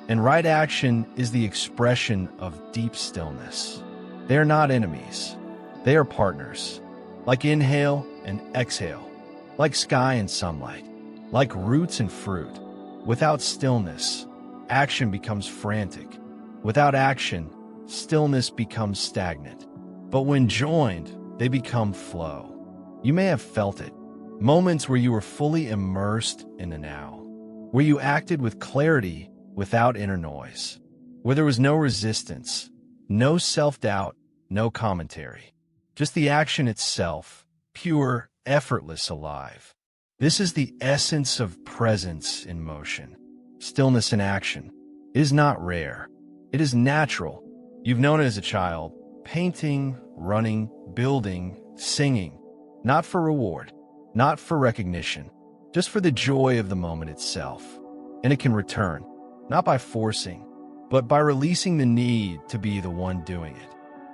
A: and right action is the expression of deep stillness. They are not enemies. They are partners, like inhale and exhale, like sky and sunlight, like roots and fruit. Without stillness, action becomes frantic. Without action, stillness becomes stagnant. But when joined, they become flow. You may have felt it, moments where you were fully immersed in the now, where you acted with clarity without inner noise, where there was no resistance, no self-doubt, no commentary, just the action itself, pure, effortless, alive. This is the essence of presence in motion. Stillness in action is not rare. It is natural. You've known it as a child, painting, running, building, singing, not for reward, not for recognition, just for the joy of the moment itself. And it can return, not by forcing, but by releasing the need to be the one doing it.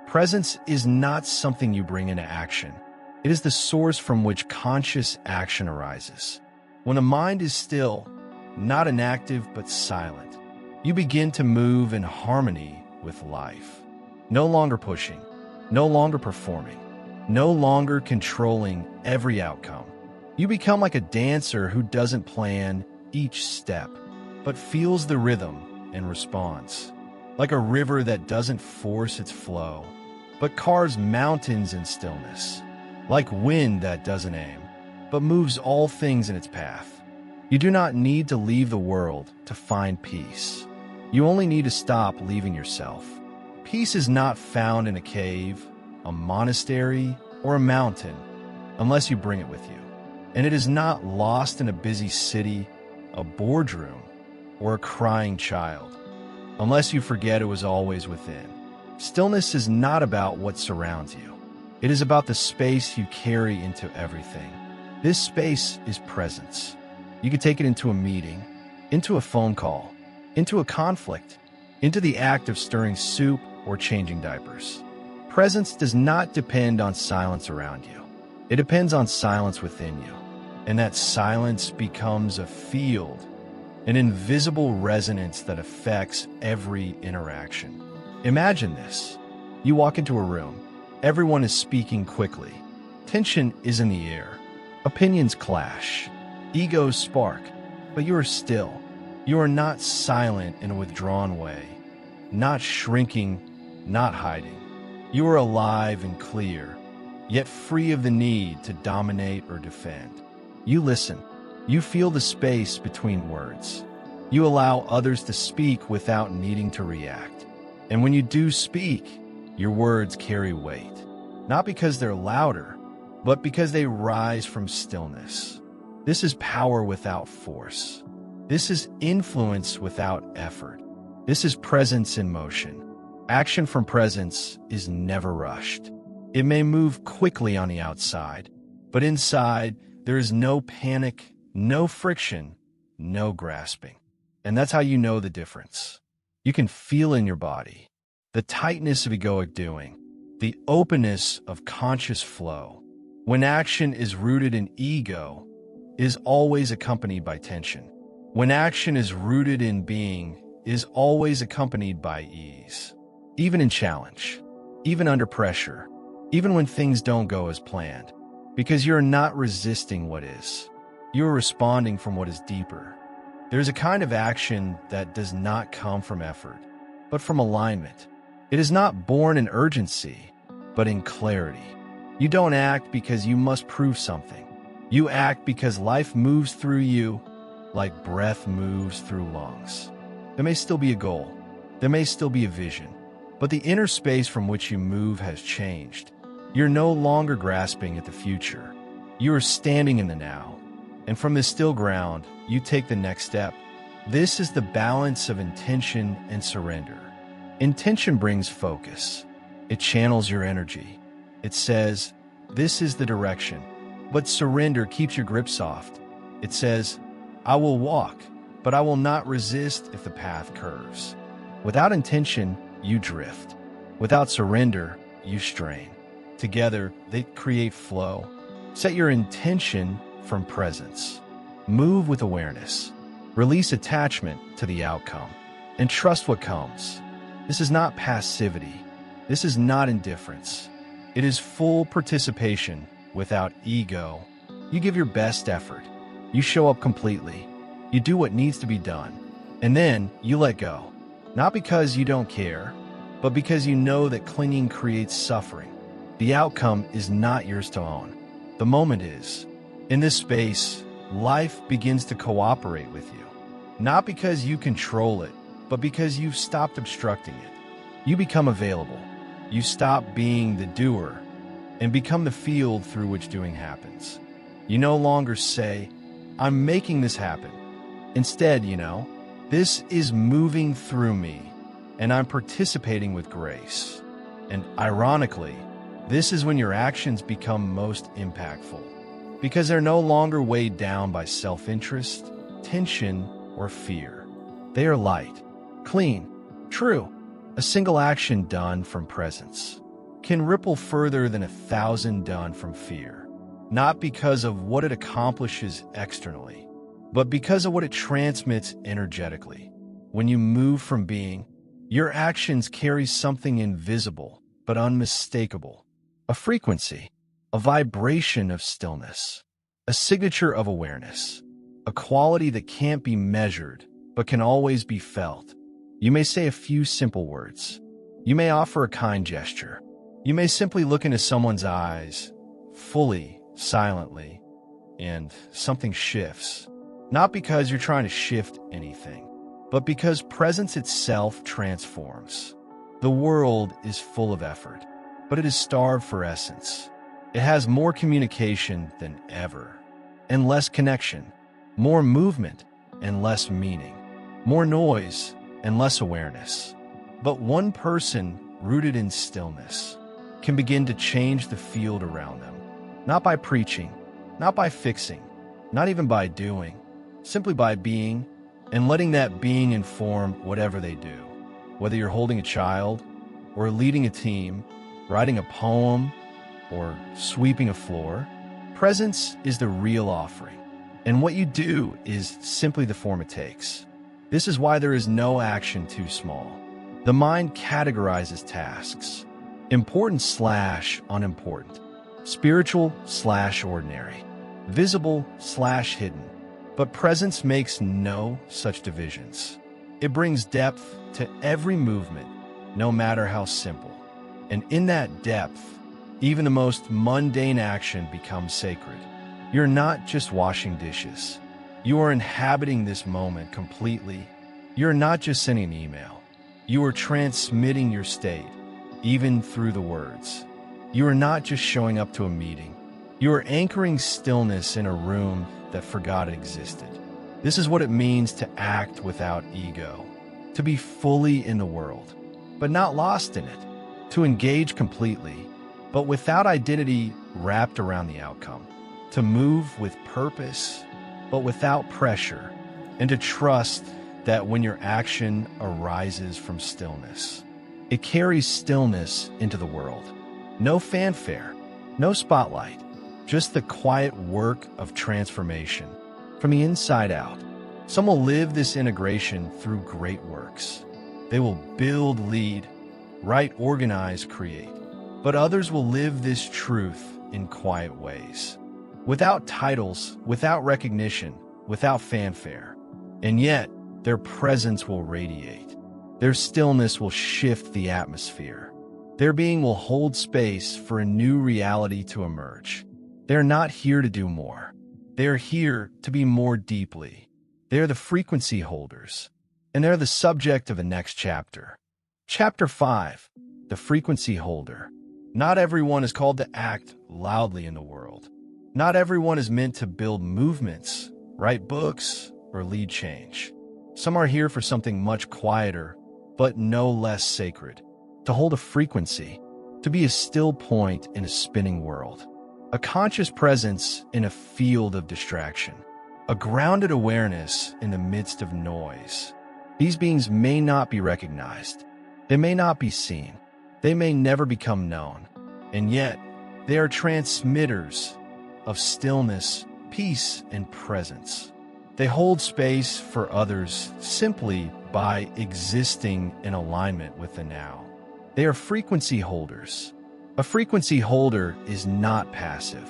A: Presence is not something you bring into action. It is the source from which conscious action arises. When a mind is still, not inactive but silent, you begin to move in harmony with life. No longer pushing, no longer performing, no longer controlling every outcome. You become like a dancer who doesn't plan each step, but feels the rhythm and responds. Like a river that doesn't force its flow, but carves mountains in stillness. Like wind that doesn't aim, but moves all things in its path. You do not need to leave the world to find peace. You only need to stop leaving yourself. Peace is not found in a cave, a monastery, or a mountain, unless you bring it with you. And it is not lost in a busy city, a boardroom, or a crying child, unless you forget it was always within. Stillness is not about what surrounds you. It is about the space you carry into everything. This space is presence. You can take it into a meeting, into a phone call, into a conflict, into the act of stirring soup or changing diapers. Presence does not depend on silence around you. It depends on silence within you. And that silence becomes a field, an invisible resonance that affects every interaction. Imagine this. You walk into a room. Everyone is speaking quickly. Tension is in the air. Opinions clash. Egos spark. But you are still. You are not silent in a withdrawn way. Not shrinking, not hiding. You are alive and clear, yet free of the need to dominate or defend. You listen. You feel the space between words. You allow others to speak without needing to react. And when you do speak, your words carry weight. Not because they're louder, but because they rise from stillness. This is power without force. This is influence without effort. This is presence in motion. Action from presence is never rushed. It may move quickly on the outside, but inside there is no panic, no friction, no grasping. And that's how you know the difference. You can feel in your body the tightness of egoic doing, the openness of conscious flow. When action is rooted in ego, it is always accompanied by tension. When action is rooted in being, it is always accompanied by ease. Even in challenge, even under pressure, even when things don't go as planned, because you're not resisting what is. You're responding from what is deeper. There's a kind of action that does not come from effort, but from alignment. It is not born in urgency, but in clarity. You don't act because you must prove something. You act because life moves through you like breath moves through lungs. There may still be a goal. There may still be a vision. But the inner space from which you move has changed. You're no longer grasping at the future. You are standing in the now. And from this still ground, you take the next step, This is the balance of intention and surrender. Intention brings focus. It channels your energy. It says, this is the direction. But surrender keeps your grip soft. It says, I will walk, but I will not resist if the path curves. Without intention, you drift. Without surrender, you strain. Together, they create flow. Set your intention from presence. Move with awareness. Release attachment to the outcome. And trust what comes. This is not passivity. This is not indifference. It is full participation without ego. You give your best effort. You show up completely. You do what needs to be done. And then you let go. Not because you don't care, but because you know that clinging creates suffering. The outcome is not yours to own. The moment is. In this space, life begins to cooperate with you. Not because you control it, but because you've stopped obstructing it. You become available. You stop being the doer and become the field through which doing happens. You no longer say, I'm making this happen. Instead, this is moving through me, and I'm participating with grace. And ironically, this is when your actions become most impactful, because they're no longer weighed down by self-interest, tension, or fear. They are light, clean, true. A single action done from presence can ripple further than 1,000 done from fear, not because of what it accomplishes externally, but because of what it transmits energetically. When you move from being, your actions carry something invisible but unmistakable, a frequency, a vibration of stillness, a signature of awareness, a quality that can't be measured but can always be felt. You may say a few simple words. You may offer a kind gesture. You may simply look into someone's eyes, fully, silently, and something shifts. Not because you're trying to shift anything, but because presence itself transforms. The world is full of effort, but it is starved for essence. It has more communication than ever, and less connection, more movement and less meaning, more noise and less awareness. But one person rooted in stillness can begin to change the field around them, not by preaching, not by fixing, not even by doing, simply by being, and letting that being inform whatever they do. Whether you're holding a child, or leading a team, writing a poem, or sweeping a floor, presence is the real offering, and what you do is simply the form it takes. This is why there is no action too small. The mind categorizes tasks, important/unimportant, spiritual/ordinary, visible/hidden. But presence makes no such divisions. It brings depth to every movement, no matter how simple. And in that depth, even the most mundane action becomes sacred. You're not just washing dishes. You are inhabiting this moment completely. You're not just sending an email. You are transmitting your state, even through the words. You are not just showing up to a meeting. You are anchoring stillness in a room that forgot it existed. This is what it means to act without ego, to be fully in the world, but not lost in it, to engage completely, but without identity wrapped around the outcome, to move with purpose, but without pressure, and to trust that when your action arises from stillness, it carries stillness into the world. No fanfare, no spotlight, just the quiet work of transformation from the inside out. Some will live this integration through great works. They will build, lead, write, organize, create. But others will live this truth in quiet ways, without titles, without recognition, without fanfare. And yet, their presence will radiate. Their stillness will shift the atmosphere. Their being will hold space for a new reality to emerge. They're not here to do more. They're here to be more deeply. They're the frequency holders, and they're the subject of the next chapter. Chapter 5, The Frequency Holder. Not everyone is called to act loudly in the world. Not everyone is meant to build movements, write books, or lead change. Some are here for something much quieter, but no less sacred. To hold a frequency, to be a still point in a spinning world. A conscious presence in a field of distraction. A grounded awareness in the midst of noise. These beings may not be recognized. They may not be seen. They may never become known. And yet, they are transmitters of stillness, peace, and presence. They hold space for others simply by existing in alignment with the now. They are frequency holders. A frequency holder is not passive.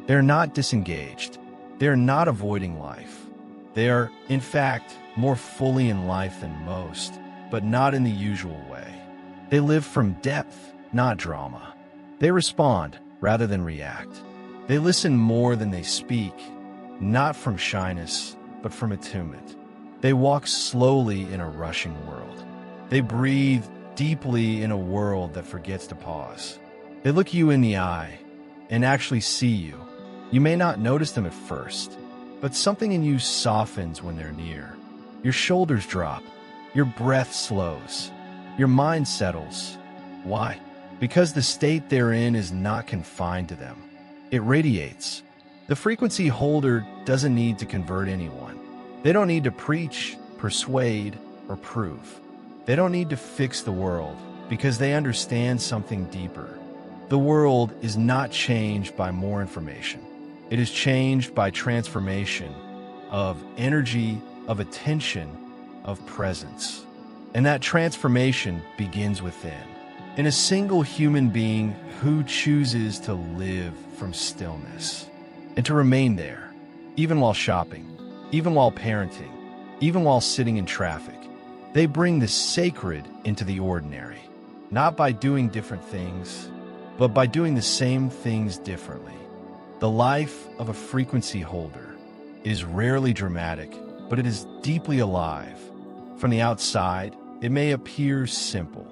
A: They're not disengaged. They're not avoiding life. They are, in fact, more fully in life than most, but not in the usual way. They live from depth, not drama. They respond rather than react. They listen more than they speak, not from shyness, but from attunement. They walk slowly in a rushing world. They breathe deeply in a world that forgets to pause. They look you in the eye and actually see you. You may not notice them at first, but something in you softens when they're near. Your shoulders drop. Your breath slows. Your mind settles. Why? Because the state they're in is not confined to them. It radiates. The frequency holder doesn't need to convert anyone. They don't need to preach, persuade, or prove. They don't need to fix the world because they understand something deeper. The world is not changed by more information. It is changed by transformation of energy, of attention, of presence. And that transformation begins within, in a single human being who chooses to live from stillness and to remain there, even while shopping, even while parenting, even while sitting in traffic. They bring the sacred into the ordinary, not by doing different things, but by doing the same things differently. The life of a frequency holder is rarely dramatic, but it is deeply alive. From the outside, it may appear simple.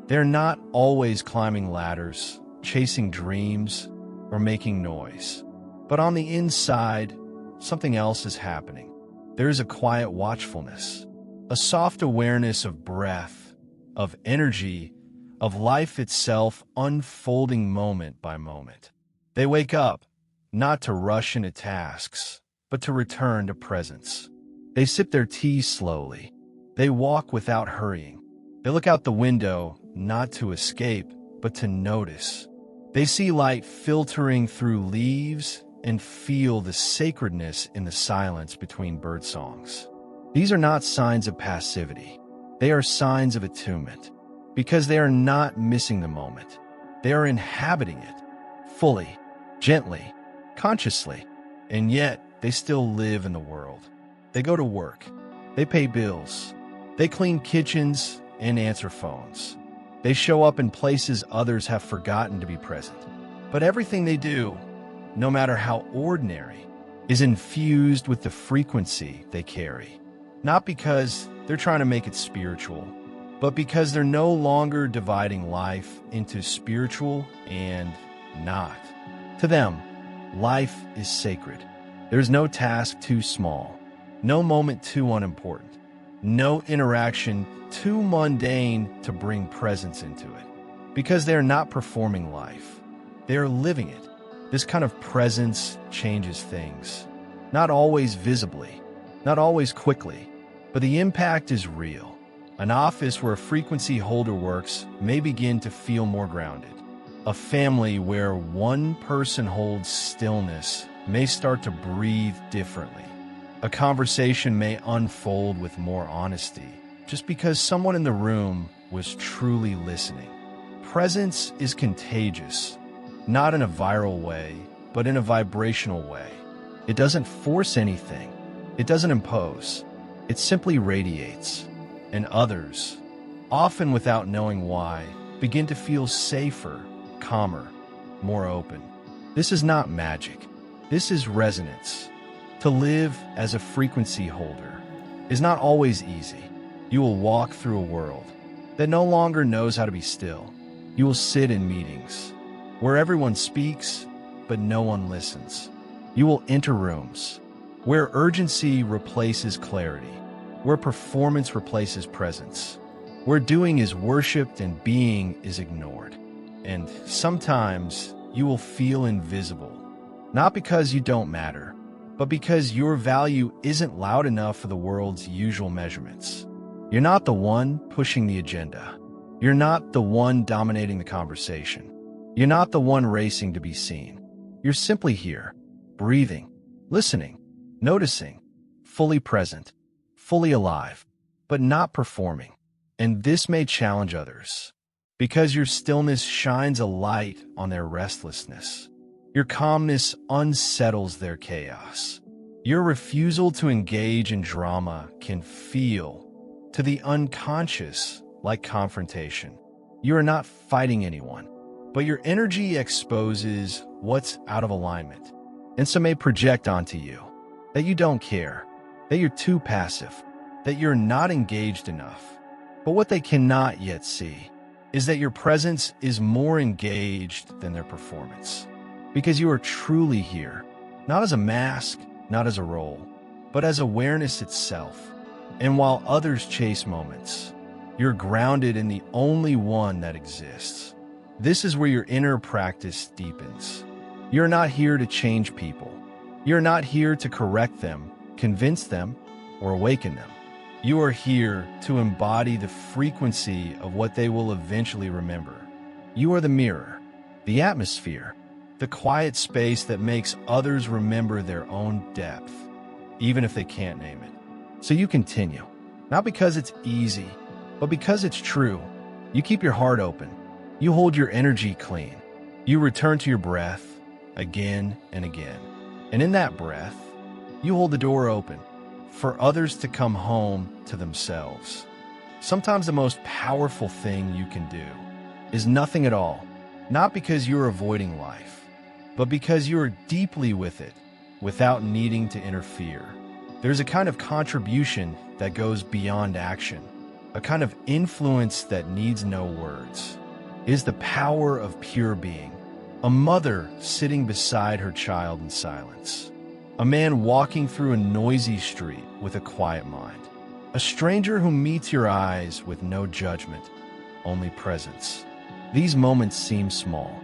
A: They're not always climbing ladders, chasing dreams, or making noise. But on the inside, something else is happening. There is a quiet watchfulness, a soft awareness of breath, of energy, of life itself unfolding moment by moment. They wake up, not to rush into tasks, but to return to presence. They sip their tea slowly. They walk without hurrying. They look out the window, not to escape, but to notice. They see light filtering through leaves and feel the sacredness in the silence between bird songs. These are not signs of passivity. They are signs of attunement, because they are not missing the moment. They are inhabiting it, fully, gently, consciously, and yet they still live in the world. They go to work. They pay bills. They clean kitchens and answer phones. They show up in places others have forgotten to be present. But everything they do, no matter how ordinary, is infused with the frequency they carry. Not because they're trying to make it spiritual, but because they're no longer dividing life into spiritual and not. To them, life is sacred. There's no task too small, no moment too unimportant, no interaction too mundane to bring presence into it. Because they're not performing life, they're living it. This kind of presence changes things. Not always visibly, not always quickly, but the impact is real. An office where a frequency holder works may begin to feel more grounded. A family where one person holds stillness may start to breathe differently. A conversation may unfold with more honesty, just because someone in the room was truly listening. Presence is contagious, not in a viral way, but in a vibrational way. It doesn't force anything. It doesn't impose. It simply radiates. And others, often without knowing why, begin to feel safer, calmer, more open. This is not magic. This is resonance. To live as a frequency holder is not always easy. You will walk through a world that no longer knows how to be still. You will sit in meetings where everyone speaks, but no one listens. You will enter rooms where urgency replaces clarity, where performance replaces presence, where doing is worshipped and being is ignored. And sometimes you will feel invisible, not because you don't matter, but because your value isn't loud enough for the world's usual measurements. You're not the one pushing the agenda. You're not the one dominating the conversation. You're not the one racing to be seen. You're simply here, breathing, listening, noticing, fully present, fully alive, but not performing. And this may challenge others, because your stillness shines a light on their restlessness. Your calmness unsettles their chaos. Your refusal to engage in drama can feel, to the unconscious, like confrontation. You are not fighting anyone, but your energy exposes what's out of alignment. And some may project onto you that you don't care, that you're too passive, that you're not engaged enough. But what they cannot yet see is that your presence is more engaged than their performance. Because you are truly here, not as a mask, not as a role, but as awareness itself. And while others chase moments, you're grounded in the only one that exists. This is where your inner practice deepens. You're not here to change people. You're not here to correct them, convince them, or awaken them. You are here to embody the frequency of what they will eventually remember. You are the mirror, the atmosphere, the quiet space that makes others remember their own depth, even if they can't name it. So you continue, not because it's easy, but because it's true. You keep your heart open. You hold your energy clean. You return to your breath again and again. And in that breath, you hold the door open for others to come home to themselves. Sometimes the most powerful thing you can do is nothing at all, not because you're avoiding life, but because you are deeply with it without needing to interfere. There's a kind of contribution that goes beyond action, a kind of influence that needs no words. It is the power of pure being. A mother sitting beside her child in silence. A man walking through a noisy street with a quiet mind. A stranger who meets your eyes with no judgment, only presence. These moments seem small,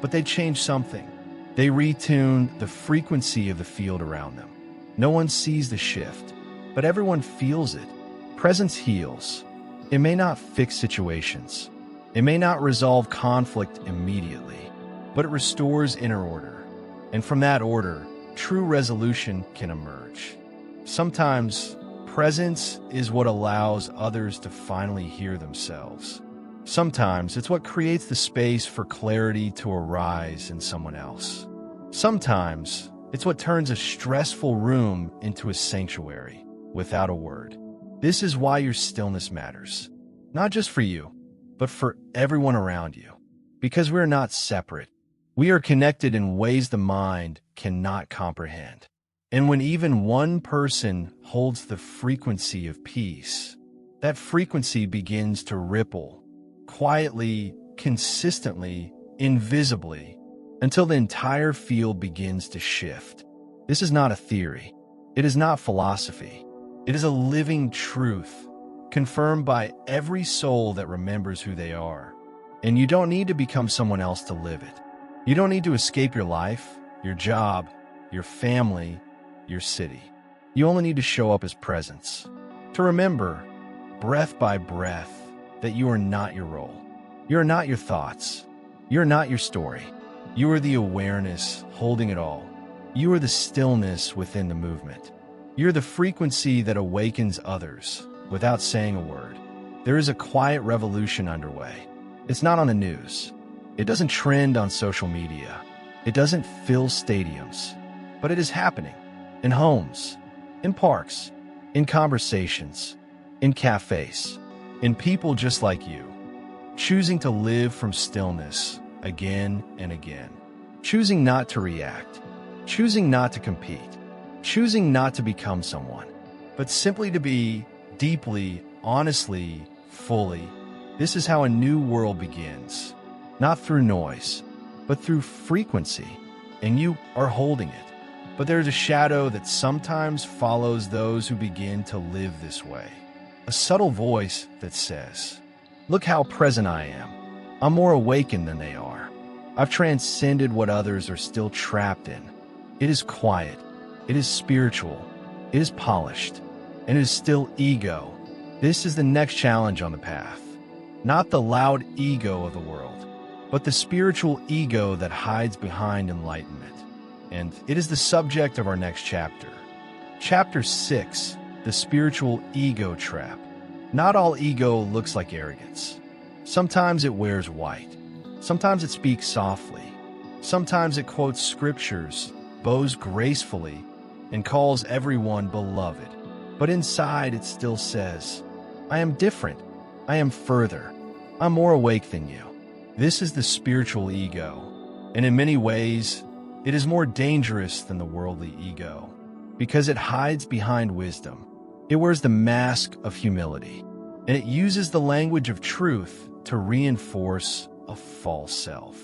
A: but they change something. They retune the frequency of the field around them. No one sees the shift, but everyone feels it. Presence heals. It may not fix situations. It may not resolve conflict immediately, but it restores inner order. And from that order, true resolution can emerge. Sometimes, presence is what allows others to finally hear themselves. Sometimes, it's what creates the space for clarity to arise in someone else. Sometimes, it's what turns a stressful room into a sanctuary without a word. This is why your stillness matters, not just for you, but for everyone around you. Because we're not separate. We are connected in ways the mind cannot comprehend. And when even one person holds the frequency of peace, that frequency begins to ripple, quietly, consistently, invisibly, until the entire field begins to shift. This is not a theory. It is not philosophy. It is a living truth, confirmed by every soul that remembers who they are. And you don't need to become someone else to live it. You don't need to escape your life, your job, your family, your city. You only need to show up as presence. To remember, breath by breath, that you are not your role. You are not your thoughts. You are not your story. You are the awareness holding it all. You are the stillness within the movement. You're the frequency that awakens others without saying a word. There is a quiet revolution underway. It's not on the news. It doesn't trend on social media. It doesn't fill stadiums. But it is happening in homes, in parks, in conversations, in cafes, in people just like you, choosing to live from stillness again and again, choosing not to react, choosing not to compete, choosing not to become someone, but simply to be deeply, honestly, fully. This is how a new world begins, not through noise, but through frequency, and you are holding it. But there's a shadow that sometimes follows those who begin to live this way. A subtle voice that says, "Look how present I am. I'm more awakened than they are. I've transcended what others are still trapped in." It is quiet. It is spiritual. It is polished. And it is still ego. This is the next challenge on the path. Not the loud ego of the world, but the spiritual ego that hides behind enlightenment. And it is the subject of our next chapter. Chapter 6, The Spiritual Ego Trap. Not all ego looks like arrogance. Sometimes it wears white. Sometimes it speaks softly. Sometimes it quotes scriptures, bows gracefully, and calls everyone beloved. But inside it still says, "I am different. I am further. I'm more awake than you." This is the spiritual ego. And in many ways, it is more dangerous than the worldly ego because it hides behind wisdom. It wears the mask of humility, and it uses the language of truth to reinforce a false self.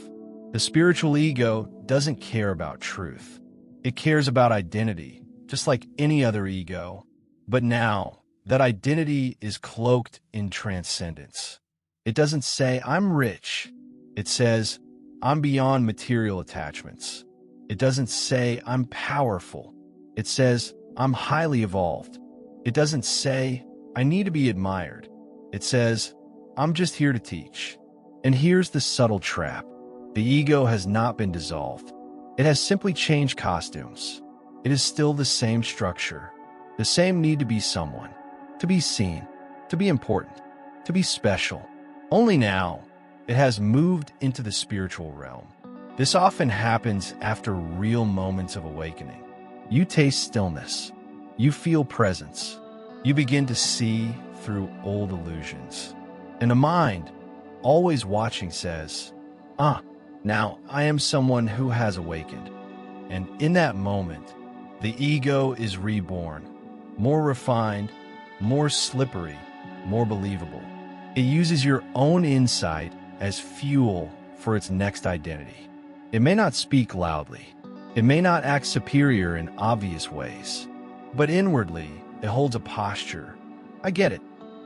A: The spiritual ego doesn't care about truth. It cares about identity, just like any other ego. But now, that identity is cloaked in transcendence. It doesn't say, "I'm rich." It says, "I'm beyond material attachments." It doesn't say, "I'm powerful." It says, "I'm highly evolved." It doesn't say, "I need to be admired." It says, "I'm just here to teach." And here's the subtle trap. The ego has not been dissolved. It has simply changed costumes. It is still the same structure, the same need to be someone, to be seen, to be important, to be special. Only now, it has moved into the spiritual realm. This often happens after real moments of awakening. You taste stillness. You feel presence. You begin to see through old illusions. And a mind, always watching, says, now I am someone who has awakened." And in that moment, the ego is reborn, more refined, more slippery, more believable. It uses your own insight as fuel for its next identity. It may not speak loudly. It may not act superior in obvious ways. But inwardly, it holds a posture. "I get it.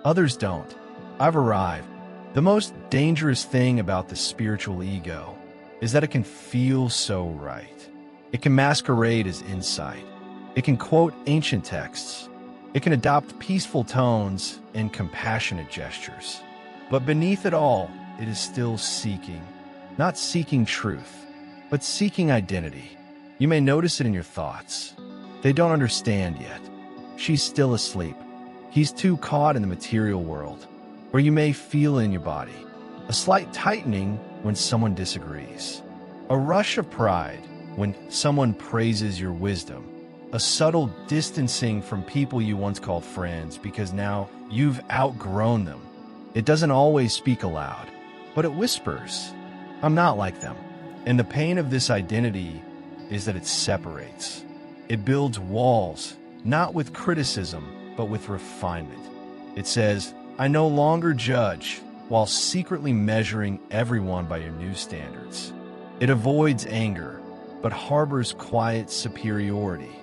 A: Others don't. I've arrived." The most dangerous thing about the spiritual ego is that it can feel so right. It can masquerade as insight. It can quote ancient texts. It can adopt peaceful tones and compassionate gestures. But beneath it all, it is still seeking. Not seeking truth, but seeking identity. You may notice it in your thoughts. They don't understand yet. She's still asleep. He's too caught in the material world. Or you may feel in your body a slight tightening when someone disagrees. A rush of pride when someone praises your wisdom. A subtle distancing from people you once called friends because now you've outgrown them. It doesn't always speak aloud, but it whispers, "I'm not like them." And the pain of this identity is that it separates. It builds walls, not with criticism, but with refinement. It says, "I no longer judge," while secretly measuring everyone by your new standards. It avoids anger, but harbors quiet superiority.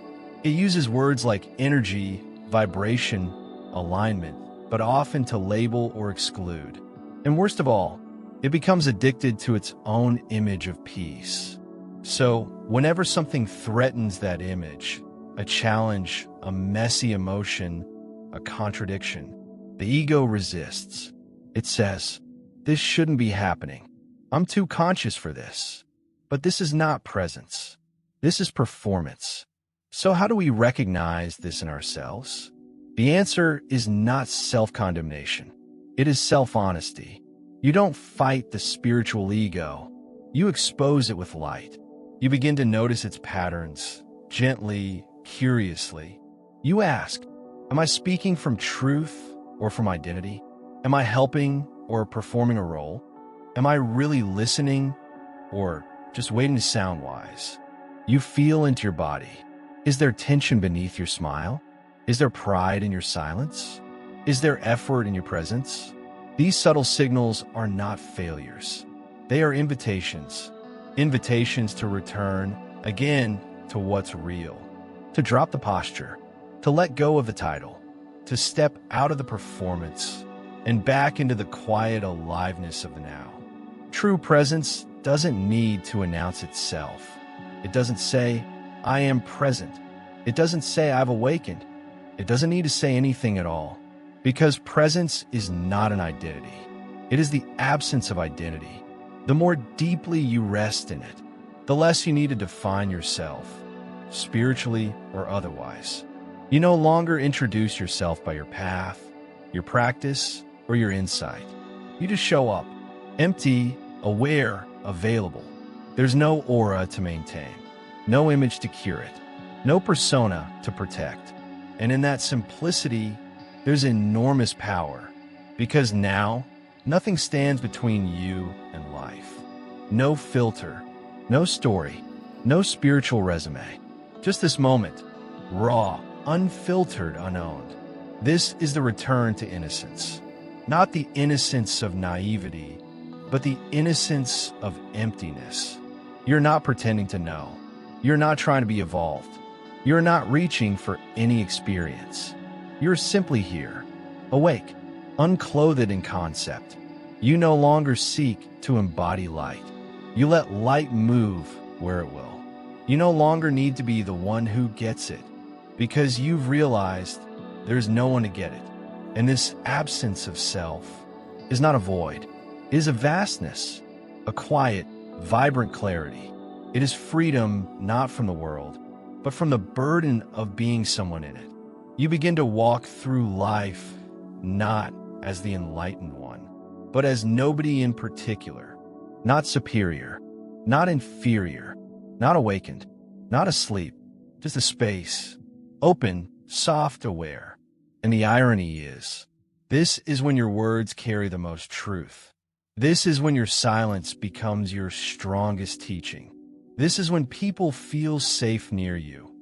A: It uses words like energy, vibration, alignment, but often to label or exclude. And worst of all, it becomes addicted to its own image of peace. So, whenever something threatens that image, a challenge, a messy emotion, a contradiction, the ego resists. It says, "This shouldn't be happening. I'm too conscious for this." But this is not presence. This is performance. So how do we recognize this in ourselves? The answer is not self-condemnation. It is self-honesty. You don't fight the spiritual ego. You expose it with light. You begin to notice its patterns, gently, curiously. You ask, am I speaking from truth or from identity? Am I helping or performing a role? Am I really listening or just waiting to sound wise? You feel into your body. Is there tension beneath your smile? Is there pride in your silence? Is there effort in your presence? These subtle signals are not failures. They are invitations. Invitations to return again to what's real, to drop the posture, to let go of the title, to step out of the performance and back into the quiet aliveness of the now. True presence doesn't need to announce itself. It doesn't say, I am present. It doesn't say, I've awakened. It doesn't need to say anything at all, because presence is not an identity. It is the absence of identity. The more deeply you rest in it, the less you need to define yourself, spiritually or otherwise. You no longer introduce yourself by your path, your practice, or your insight. You just show up, empty, aware, available. There's no aura to maintain, no image to curate, no persona to protect. And in that simplicity, there's enormous power, because now nothing stands between you and life. No filter, no story, no spiritual resume. Just this moment, raw, unfiltered, unowned. This is the return to innocence. Not the innocence of naivety, but the innocence of emptiness. You're not pretending to know. You're not trying to be evolved. You're not reaching for any experience. You're simply here, awake, unclothed in concept. You no longer seek to embody light. You let light move where it will. You no longer need to be the one who gets it, because you've realized there's no one to get it. And this absence of self is not a void. It is a vastness, a quiet, vibrant clarity. It is freedom not from the world, but from the burden of being someone in it. You begin to walk through life not as the enlightened one, but as nobody in particular, not superior, not inferior, not awakened, not asleep, just a space, open, soft, aware. And the irony is, this is when your words carry the most truth. This is when your silence becomes your strongest teaching. This is when people feel safe near you,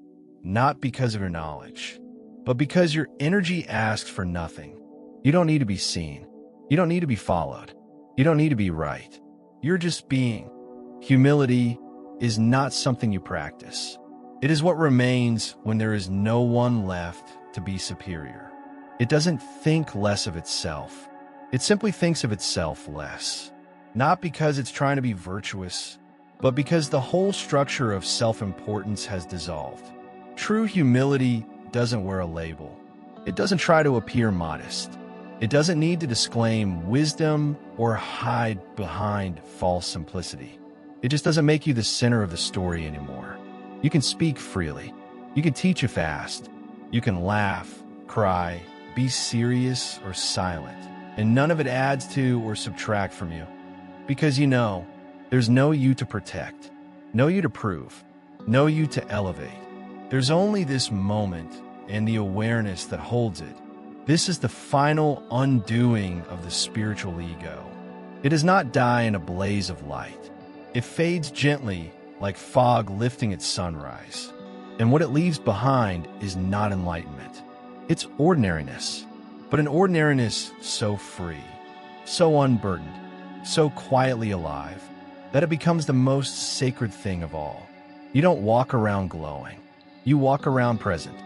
A: not because of your knowledge, but because your energy asks for nothing. You don't need to be seen. You don't need to be followed. You don't need to be right. You're just being. Humility is not something you practice. It is what remains when there is no one left to be superior. It doesn't think less of itself. It simply thinks of itself less. Not because it's trying to be virtuous, but because the whole structure of self-importance has dissolved. True humility doesn't wear a label. It doesn't try to appear modest. It doesn't need to disclaim wisdom or hide behind false simplicity. It just doesn't make you the center of the story anymore. You can speak freely. You can teach if asked. You can laugh, cry, be serious or silent, and none of it adds to or subtract from you. Because you know, there's no you to protect, no you to prove, no you to elevate. There's only this moment and the awareness that holds it. This is the final undoing of the spiritual ego. It does not die in a blaze of light. It fades gently like fog lifting at sunrise. And what it leaves behind is not enlightenment. It's ordinariness, but an ordinariness so free, so unburdened, so quietly alive, that it becomes the most sacred thing of all. You don't walk around glowing. You walk around present.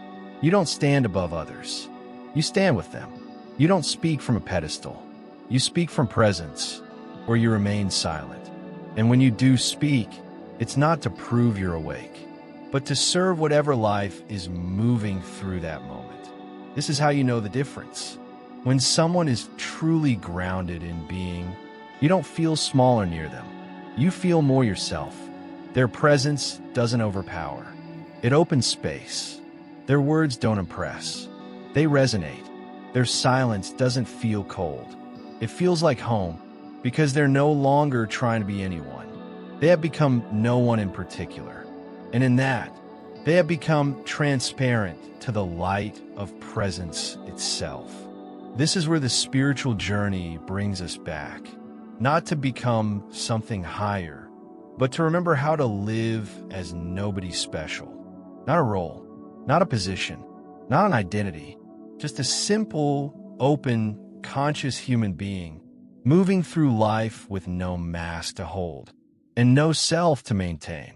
A: You don't stand above others. You stand with them. You don't speak from a pedestal. You speak from presence, or you remain silent. And when you do speak, it's not to prove you're awake, but to serve whatever life is moving through that moment. This is how you know the difference. When someone is truly grounded in being, you don't feel smaller near them. You feel more yourself. Their presence doesn't overpower. It opens space. Their words don't impress. They resonate. Their silence doesn't feel cold. It feels like home, because they're no longer trying to be anyone. They have become no one in particular. And in that, they have become transparent to the light of presence itself. This is where the spiritual journey brings us back, not to become something higher, but to remember how to live as nobody special. Not a role, not a position, not an identity, just a simple, open, conscious human being, moving through life with no mask to hold and no self to maintain.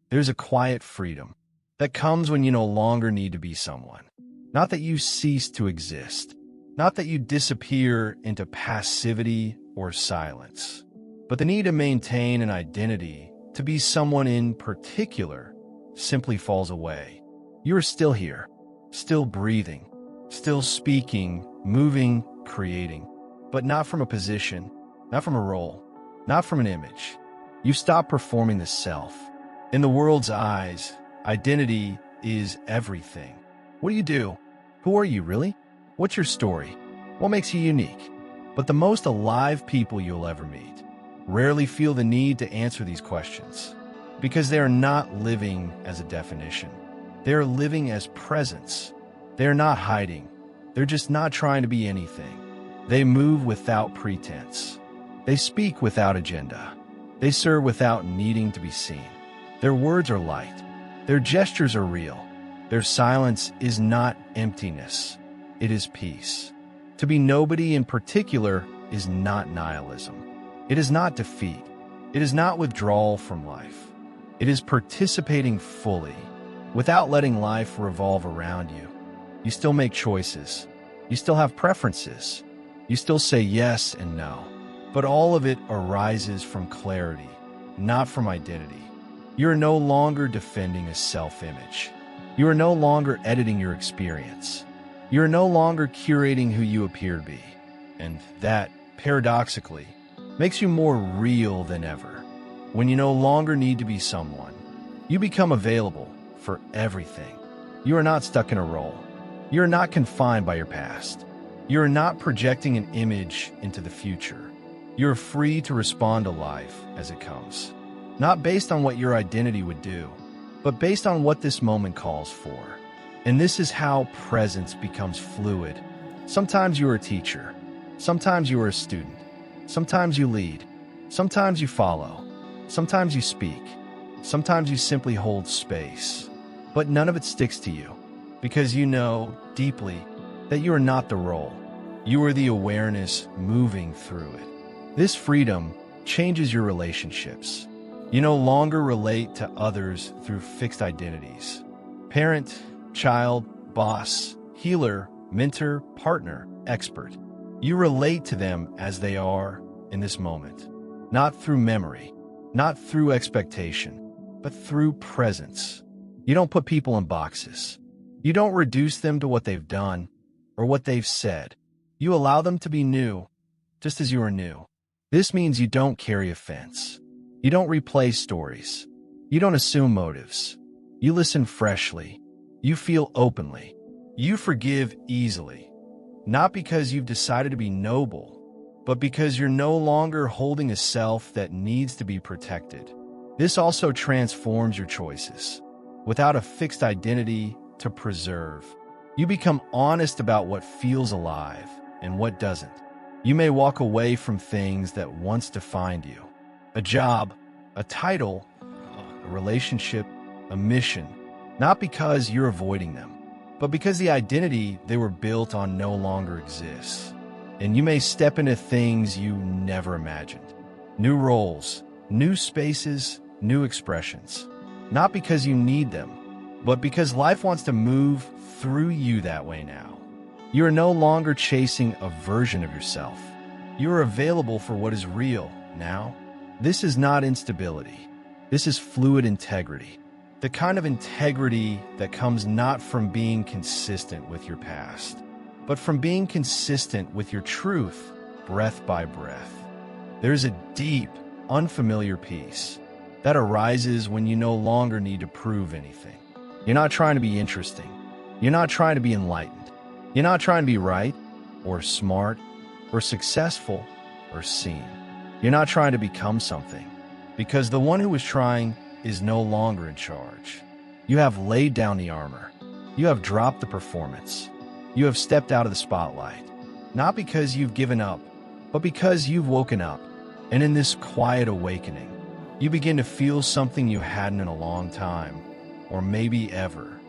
A: There's a quiet freedom, that comes when you no longer need to be someone. Not that you cease to exist, not that you disappear into passivity or silence, but the need to maintain an identity, to be someone in particular, simply falls away. You are still here, still breathing, still speaking, moving, creating, but not from a position, not from a role, not from an image. You stop performing the self. In the world's eyes, identity is everything. What do you do? Who are you, really? What's your story? What makes you unique? But the most alive people you'll ever meet rarely feel the need to answer these questions, because they are not living as a definition. They are living as presence. They are not hiding. They're just not trying to be anything. They move without pretense. They speak without agenda. They serve without needing to be seen. Their words are light. Their gestures are real. Their silence is not emptiness. It is peace. To be nobody in particular is not nihilism. It is not defeat. It is not withdrawal from life. It is participating fully, without letting life revolve around you. You still make choices. You still have preferences. You still say yes and no. But all of it arises from clarity, not from identity. You are no longer defending a self-image. You are no longer editing your experience. You are no longer curating who you appear to be. And that, paradoxically, makes you more real than ever. When you no longer need to be someone, you become available for everything. You are not stuck in a role. You are not confined by your past. You are not projecting an image into the future. You are free to respond to life as it comes, not based on what your identity would do, but based on what this moment calls for. And this is how presence becomes fluid. Sometimes you are a teacher. Sometimes you are a student. Sometimes you lead. Sometimes you follow. Sometimes you speak. Sometimes you simply hold space. But none of it sticks to you, because you know deeply that you are not the role. You are the awareness moving through it. This freedom changes your relationships. You no longer relate to others through fixed identities. Parent, child, boss, healer, mentor, partner, expert. You relate to them as they are in this moment, not through memory, not through expectation, but through presence. You don't put people in boxes. You don't reduce them to what they've done or what they've said. You allow them to be new, just as you are new. This means you don't carry offense. You don't replay stories. You don't assume motives. You listen freshly. You feel openly. You forgive easily. Not because you've decided to be noble, but because you're no longer holding a self that needs to be protected. This also transforms your choices. Without a fixed identity to preserve, you become honest about what feels alive and what doesn't. You may walk away from things that once defined you. A job, a title, a relationship, a mission, not because you're avoiding them, but because the identity they were built on no longer exists. And you may step into things you never imagined. New roles, new spaces, new expressions. Not because you need them, but because life wants to move through you that way now. You are no longer chasing a version of yourself. You are available for what is real now. This is not instability. This is fluid integrity. The kind of integrity that comes not from being consistent with your past, but from being consistent with your truth, breath by breath. There is a deep, unfamiliar peace that arises when you no longer need to prove anything. You're not trying to be interesting. You're not trying to be enlightened. You're not trying to be right or smart or successful or seen. You're not trying to become something, because the one who is trying is no longer in charge. You have laid down the armor. You have dropped the performance. You have stepped out of the spotlight, not because you've given up, but because you've woken up. And in this quiet awakening, you begin to feel something you hadn't in a long time, or maybe ever.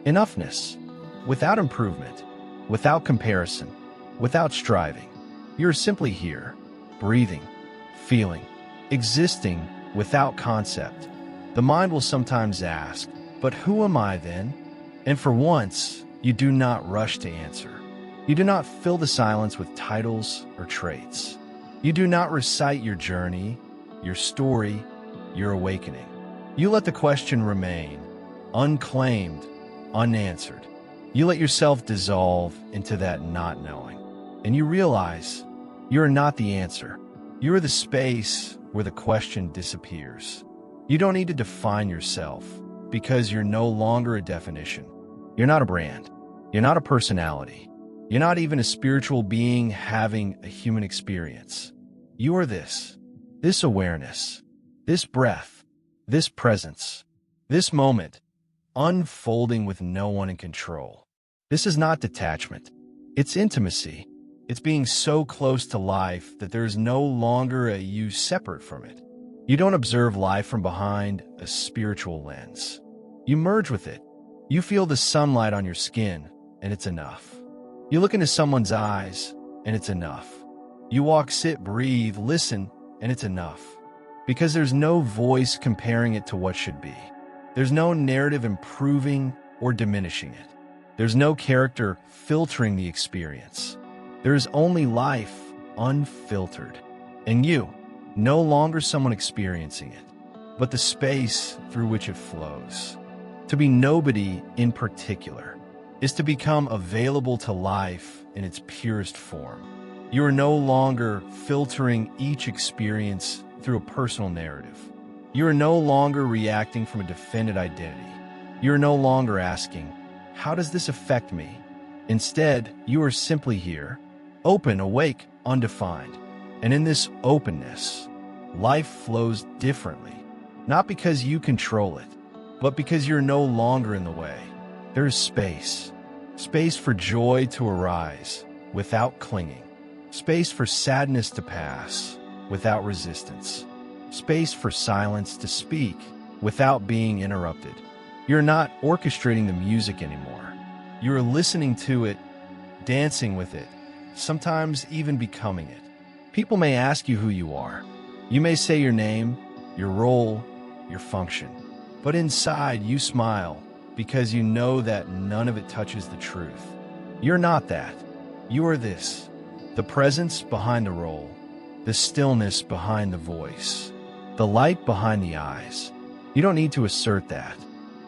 A: Enoughness, without improvement, without comparison, without striving. You're simply here, breathing, feeling, existing without concept. The mind will sometimes ask, But who am I then? And for once, you do not rush to answer. You do not fill the silence with titles or traits. You do not recite your journey, your story, your awakening. You let the question remain, unclaimed, unanswered. You let yourself dissolve into that not knowing. And you realize you are not the answer. You are the space where the question disappears. You don't need to define yourself because you're no longer a definition. You're not a brand. You're not a personality. You're not even a spiritual being having a human experience. You are this awareness, this breath, this presence, this moment, unfolding with no one in control. This is not detachment. It's intimacy. It's being so close to life that there is no longer a you separate from it. You don't observe life from behind a spiritual lens. You merge with it. You feel the sunlight on your skin, and it's enough. You look into someone's eyes, and it's enough. You walk, sit, breathe, listen, and it's enough. Because there's no voice comparing it to what should be. There's no narrative improving or diminishing it. There's no character filtering the experience. There is only life, unfiltered. And you, no longer someone experiencing it, but the space through which it flows. To be nobody in particular is to become available to life in its purest form. You are no longer filtering each experience through a personal narrative. You are no longer reacting from a defended identity. You are no longer asking, how does this affect me? Instead, you are simply here, open, awake, undefined. And in this openness, life flows differently, not because you control it, but because you're no longer in the way. There is space for joy to arise without clinging, space for sadness to pass without resistance, space for silence to speak without being interrupted. You're not orchestrating the music anymore. You're listening to it, dancing with it, sometimes even becoming it. People may ask you who you are. You may say your name, your role, your function. But inside, you smile because you know that none of it touches the truth. You're not that. You are this. The presence behind the role, the stillness behind the voice, the light behind the eyes. You don't need to assert that.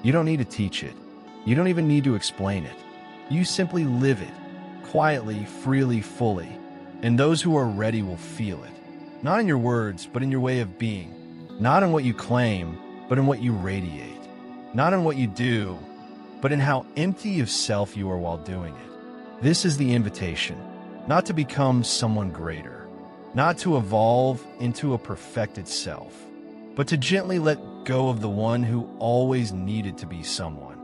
A: You don't need to teach it. You don't even need to explain it. You simply live it, quietly, freely, fully. And those who are ready will feel it. Not in your words, but in your way of being. Not in what you claim, but in what you radiate. Not in what you do, but in how empty of self you are while doing it. This is the invitation, not to become someone greater, not to evolve into a perfected self, but to gently let go of the one who always needed to be someone,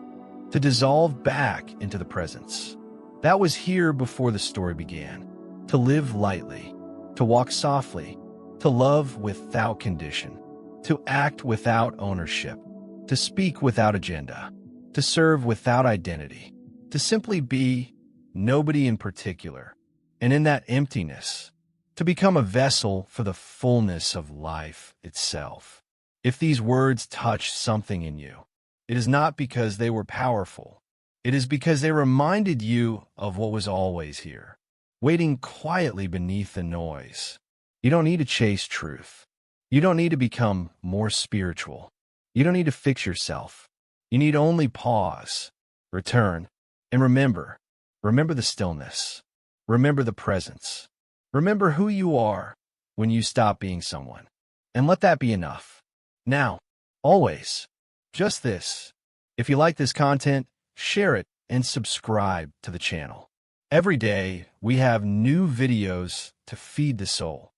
A: to dissolve back into the presence. That was here before the story began, to live lightly, to walk softly, to love without condition, to act without ownership, to speak without agenda, to serve without identity, to simply be nobody in particular, and in that emptiness, to become a vessel for the fullness of life itself. If these words touch something in you, it is not because they were powerful. It is because they reminded you of what was always here, waiting quietly beneath the noise. You don't need to chase truth. You don't need to become more spiritual. You don't need to fix yourself. You need only pause, return, and remember. Remember the stillness. Remember the presence. Remember who you are when you stop being someone. And let that be enough. Now, always, just this. If you like this content, share it and subscribe to the channel. Every day, we have new videos to feed the soul.